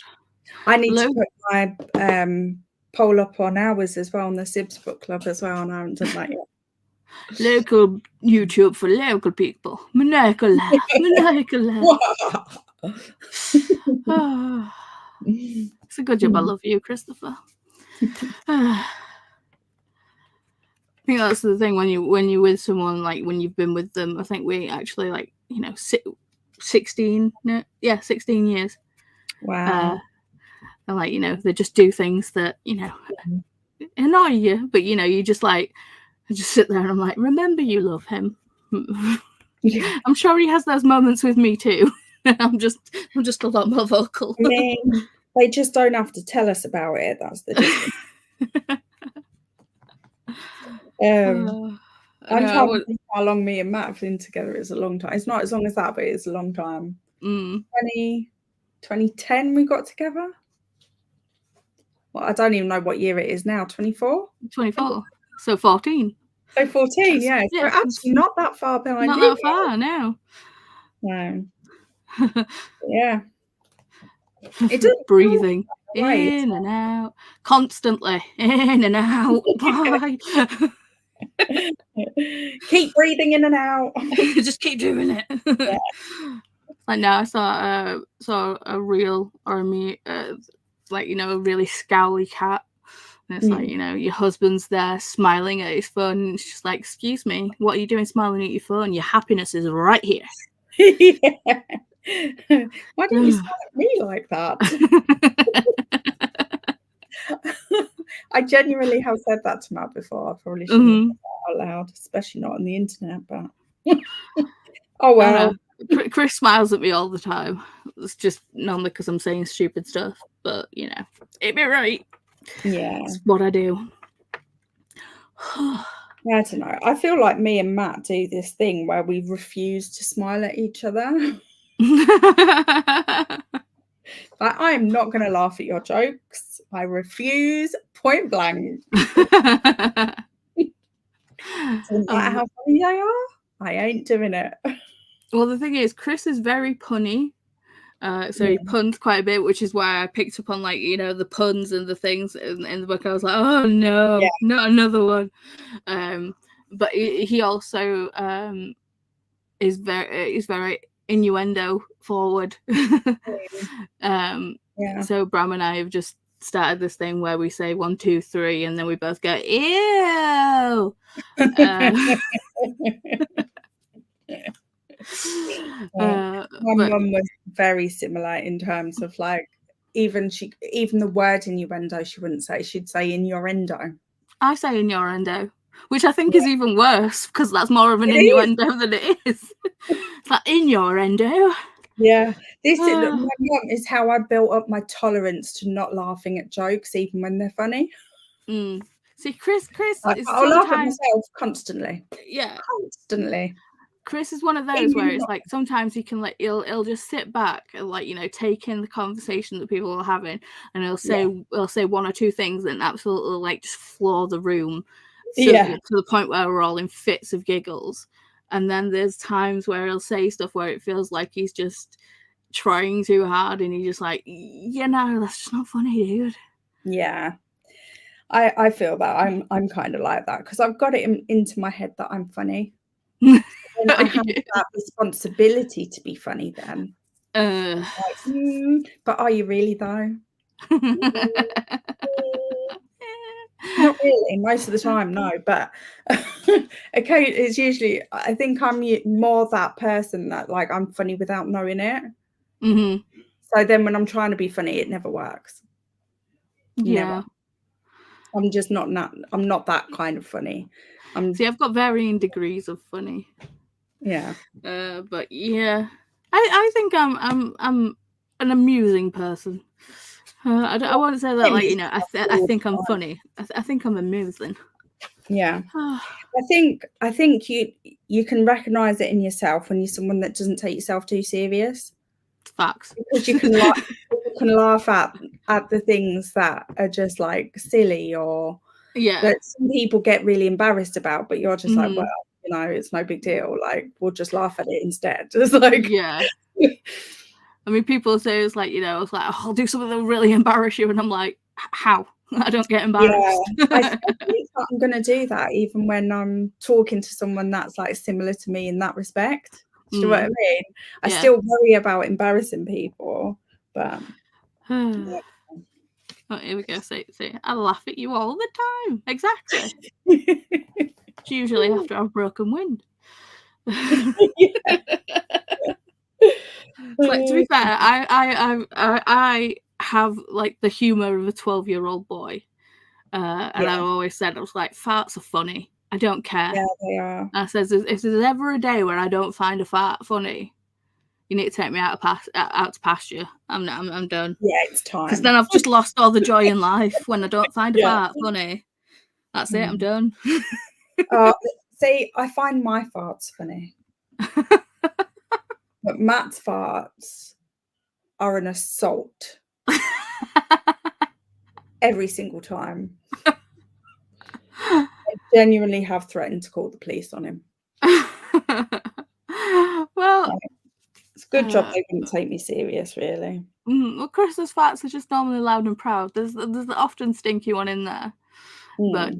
I need to put my poll up on ours as well on the Sibs Book Club as well, and I haven't done that yet. Local YouTube for local people. Maniacal laugh. It's a good job. I love you, Christopher. I think that's the thing when you're with someone, like when you've been with them. I think we actually 16 years. Wow. And they just do things that annoy you, but you just I just sit there and I'm like, remember you love him. Yeah. I'm sure he has those moments with me too. I'm just a lot more vocal. I mean, they just don't have to tell us about it. That's the difference. I'm trying to think how long me and Matt have been together. It's a long time. It's not as long as that, but it's a long time. 2010 we got together. Well, I don't even know what year it is now. 24? 24. So 14. So 14, yeah. So actually not that far behind. Not that far, no. No. Yeah. It does breathing in and out, constantly in and out. Bye. Keep breathing in and out. Just keep doing it. Yeah. Like now, I saw a reel or a me, a really scowly cat. And it's like, your husband's there smiling at his phone. And it's just like, excuse me, what are you doing smiling at your phone? Your happiness is right here. Yeah. Why don't you smile at me like that? I genuinely have said that to Matt before. I probably shouldn't have said that out loud, especially not on the internet, but oh well. Chris smiles at me all the time. It's just normally because I'm saying stupid stuff, but it'd be right. Yeah. It's what I do. I don't know. I feel like me and Matt do this thing where we refuse to smile at each other. I'm not going to laugh at your jokes. I refuse, point blank. No matter how funny they are, I ain't doing it. Well, the thing is, Chris is very punny. So he puns quite a bit, which is why I picked up on the puns and the things in the book. I was like, oh no, not another one. But he also is very innuendo forward. So Bram and I have just started this thing where we say 1, 2, 3, and then we both go ew. My mum was very similar in terms of even the word innuendo she wouldn't say. She'd say innuendo. I say innuendo, which I think is even worse because that's more of an innuendo than it is. It's like innuendo. Yeah, my mum is how I built up my tolerance to not laughing at jokes, even when they're funny. See, Chris I'll laugh at myself constantly. Yeah, constantly. Chris is one of those where it's like sometimes he can he'll just sit back and take in the conversation that people are having, and he'll say 1 or 2 things and absolutely just floor the room to the point where we're all in fits of giggles. And then there's times where he'll say stuff where it feels like he's just trying too hard, and he's just like, that's just not funny, dude. Yeah, I feel that I'm kind of like that because I've got it into my head that I'm funny. And I have that responsibility to be funny then. But are you really though? Not really. Most of the time, no. But okay, it's usually I think I'm more that person that I'm funny without knowing it. So then when I'm trying to be funny, it never works. Yeah. Never. I'm just not I'm not that kind of funny. See, I've got varying degrees of funny. Yeah. But yeah, I think I'm an amusing person. I won't say that I think I'm funny. I think I'm amusing. Yeah. I think you can recognize it in yourself when you're someone that doesn't take yourself too serious. Facts. Because you can laugh at the things that are just silly or that some people get really embarrassed about, but you're just well, it's no big deal. We'll just laugh at it instead. It's yeah. I mean, people say it's it's I'll do something that will really embarrass you, and I'm like, how? I don't get embarrassed. Yeah, I think I'm going to do that even when I'm talking to someone that's similar to me in that respect. Do you know what I mean? I still worry about embarrassing people, but Oh, here we go. See, I laugh at you all the time. Exactly. It's usually after I've broken wind. Like, to be fair, I have like the humor of a 12-year-old boy, and I've always said, I was like, farts are funny. I don't care. Yeah, they are. I says, if there's ever a day where I don't find a fart funny, you need to take me out to pasture. I'm done. Yeah, it's time. Because then I've just lost all the joy in life when I don't find a fart funny. That's it. I'm done. See, I find my farts funny, but Matt's farts are an assault every single time. I genuinely have threatened to call the police on him. Well, it's a good job they wouldn't take me serious, really. Well, Chris's farts are just normally loud and proud. There's often stinky one in there, but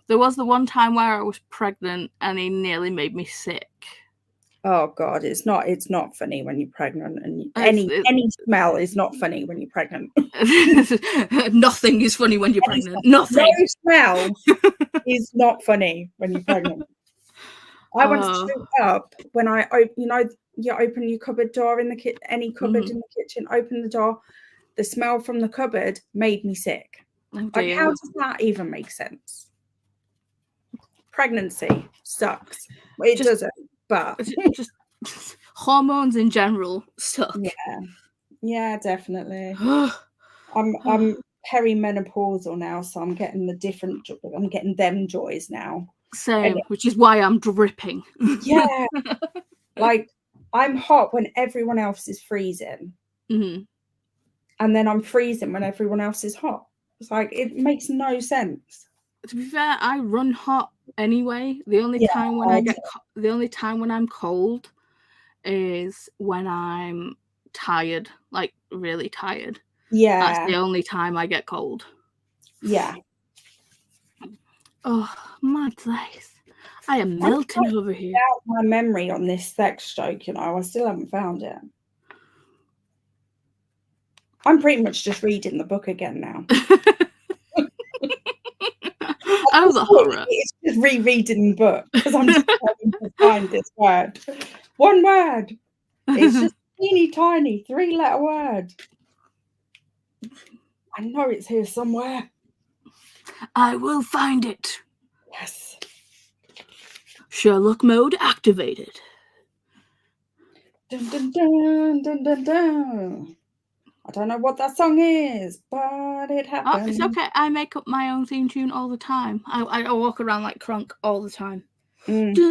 there was the one time where I was pregnant and he nearly made me sick. Oh God, it's not funny when you're pregnant, and any smell is not funny when you're pregnant. Nothing is funny when you're pregnant. Nothing. No smell is not funny when you're pregnant. I went to shoot up when I you open your cupboard door in the any cupboard in the kitchen, open the door. The smell from the cupboard made me sick. Like, how does that even make sense? Pregnancy sucks. It doesn't. But just hormones in general suck. Yeah, definitely. I'm perimenopausal now, so I'm getting them joys now. Same, which is why I'm dripping. Yeah, like I'm hot when everyone else is freezing, and then I'm freezing when everyone else is hot. It's like, it makes no sense. To be fair, I run hot anyway. The only time when I'm cold is when I'm tired, like really tired. Yeah, that's the only time I get cold. Yeah. Oh, my days! I am melting over here. My memory on this sex joke, I still haven't found it. I'm pretty much just reading the book again now. Oh, the horror. It's just rereading the book because I'm just trying to find this word. One word. It's just teeny tiny 3-letter word. I know it's here somewhere. I will find it. Yes. Sherlock mode activated. Dun, dun, dun, dun, dun, dun. I don't know what that song is, but it happened. Oh, it's okay. I make up my own theme tune all the time. I walk around like Kronk all the time. Exactly.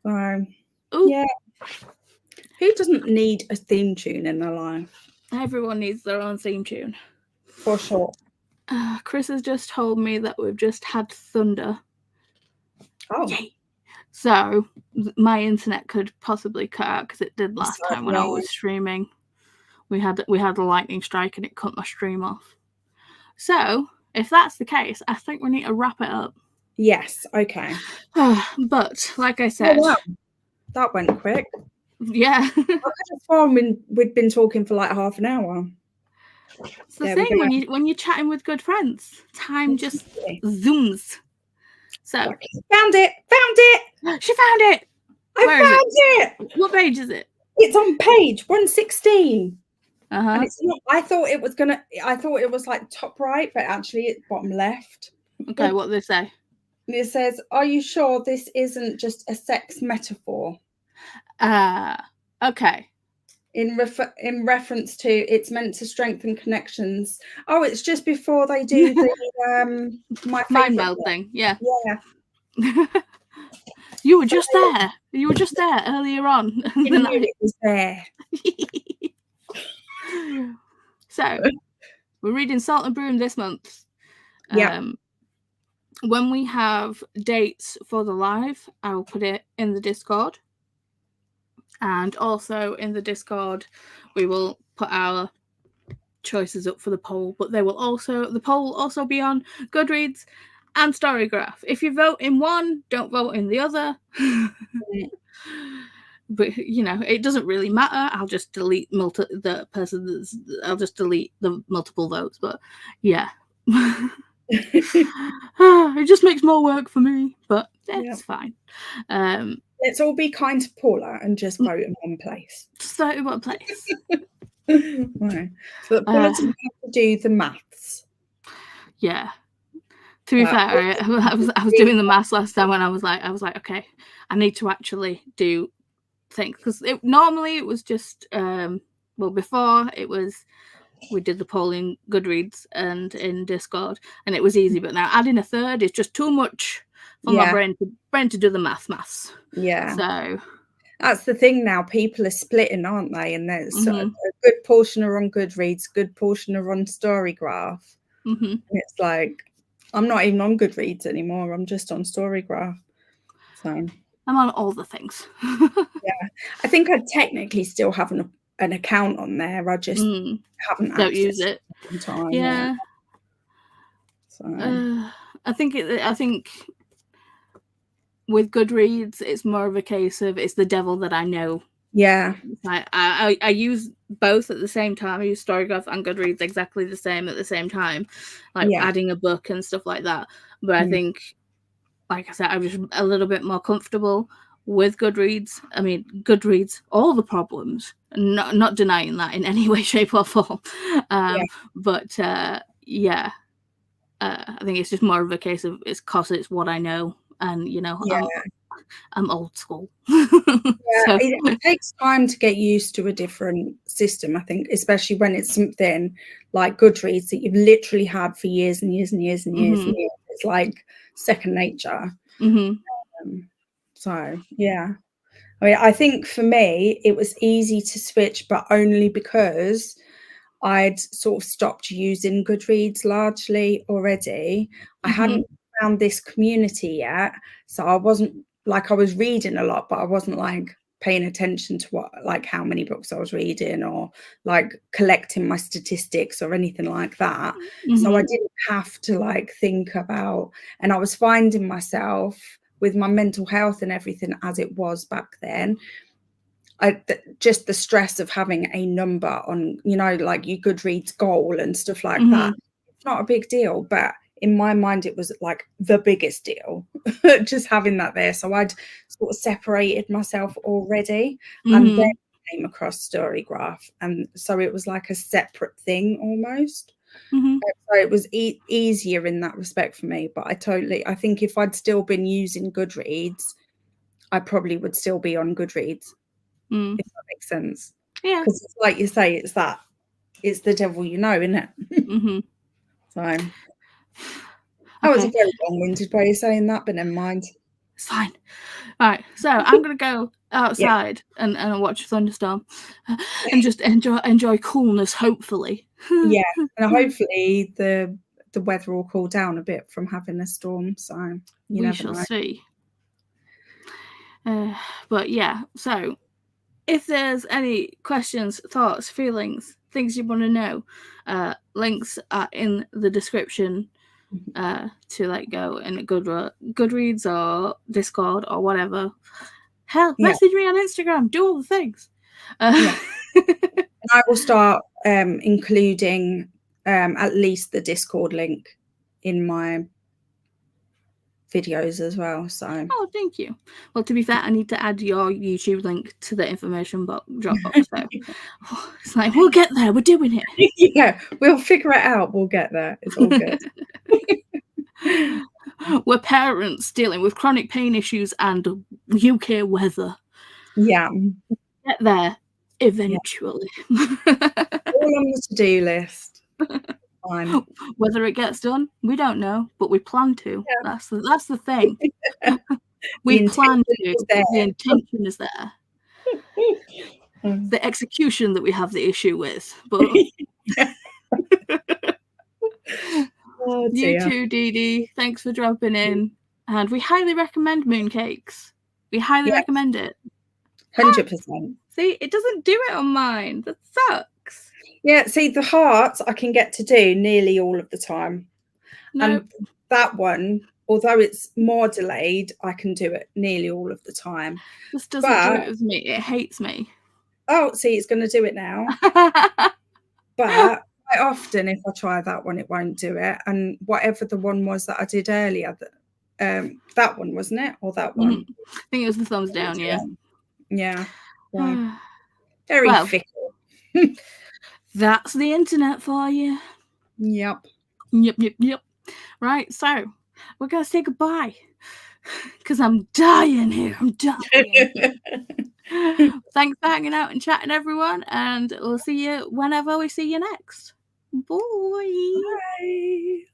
Yeah. Who doesn't need a theme tune in their life? Everyone needs their own theme tune. For sure. Chris has just told me that we've just had thunder. Oh. Yay. So my internet could possibly cut out because it did last time when I was streaming. We had a lightning strike and it cut my stream off. So if that's the case, I think we need to wrap it up. Yes. Okay. But like I said, wow. That went quick. Yeah. I could have sworn we'd been talking for like half an hour. It's the thing when you're chatting with good friends, time just zooms. So found it. She found it. I found it. What page is it? It's on page 116. And it's not. I thought it was like top right, but actually it's bottom left. Okay, what do they say? It says, "Are you sure this isn't just a sex metaphor?" Okay. In reference to, it's meant to strengthen connections. Oh, it's just before they do the mind meld thing. Yeah. Yeah. You were just there. You were just there earlier on. It was there. So we're reading Salt and Broom this month. Yeah. When we have dates for the live, I will put it in the Discord. And also in the Discord, we will put our choices up for the poll. But the poll will also be on Goodreads and Storygraph. If you vote in one, don't vote in the other. But you know, it doesn't really matter. I'll just delete the person that's. I'll just delete the multiple votes. But yeah, it just makes more work for me. But it's fine. Let's all be kind to Paula and just vote in one place. Just vote in one place. Right. So that Paula doesn't have to do the maths. Yeah. To be fair, I was doing the maths last time when I was like, okay, I need to actually do things, because normally it was just before it was we did the poll in Goodreads and in Discord, and it was easy. But now adding a third is just too much for my brain to do the maths. Yeah. So that's the thing now. People are splitting, aren't they? And there's a good portion are on Goodreads, good portion are on Storygraph. And it's like, I'm not even on Goodreads anymore. I'm just on Storygraph. So I'm on all the things. Yeah, I think I technically still have an account on there. I just haven't don't use it. Time, yeah. So I think with Goodreads, it's more of a case of it's the devil that I know. Yeah. I use both at the same time. I use Storygraph and Goodreads exactly the same at the same time, like adding a book and stuff like that. But I think, like I said, I'm just a little bit more comfortable with Goodreads. I mean, Goodreads, all the problems, not denying that in any way, shape or form. But I think it's just more of a case of it's because it's what I know. And, you know, I'm old school. It takes time to get used to a different system, I think, especially when it's something like Goodreads that you've literally had for years and years and years and years and years. It's like second nature. So, yeah. I mean, I think for me, it was easy to switch, but only because I'd sort of stopped using Goodreads largely already. I hadn't found this community yet, so I wasn't like, I was reading a lot, but I wasn't like paying attention to how many books I was reading, or like collecting my statistics or anything like that. So I didn't have to like think about, and I was finding myself with my mental health and everything as it was back then, just the stress of having a number on, you know, like your Goodreads goal and stuff like that. It's not a big deal, but in my mind it was like the biggest deal, just having that there. So I'd sort of separated myself already, and then came across Storygraph, and so it was like a separate thing almost. So it was easier in that respect for me. But I think if I'd still been using Goodreads, I probably would still be on Goodreads. If that makes sense. Yeah. Because it's like you say, it's the devil you know, isn't it? So that was a very long-winded way of saying that, but never mind. It's fine. All right, so I'm gonna go outside and watch a thunderstorm and just enjoy coolness, hopefully. Yeah, and hopefully the weather will cool down a bit from having a storm. So we shall see. But yeah, so if there's any questions, thoughts, feelings, things you want to know, links are in the description to like go in Goodreads or Discord or whatever. Hell, message me on Instagram, do all the things. And I will start including at least the Discord link in my videos as well. So thank you. Well, to be fair, I need to add your YouTube link to the information Dropbox. So it's like, we'll get there, we're doing it. Yeah, we'll figure it out, we'll get there. It's all good. We're parents dealing with chronic pain issues and UK weather. Yeah, get there eventually. All on the to-do list. Fine. Whether it gets done, we don't know, but we plan to. Yeah. That's the thing. We plan to. The intention is there. The execution that we have the issue with. But you too, Dee Dee. Thanks for dropping in. And we highly recommend Mooncakes. We highly recommend it. 100%. See, it doesn't do it on mine. That sucks. Yeah, see, the hearts I can get to do nearly all of the time. No. that one, although it's more delayed, I can do it nearly all of the time. This doesn't do it with me. It hates me. Oh, see, it's going to do it now. But quite often, if I try that one, it won't do it. And whatever the one was that I did earlier, that one, wasn't it? Or that one? I think it was the thumbs down, yeah. Yeah. So, very fickle. That's the internet for you. Yep. Yep. Right, so we're going to say goodbye. Because I'm dying here. I'm dying. Thanks for hanging out and chatting, everyone. And we'll see you whenever we see you next. Bye. Bye.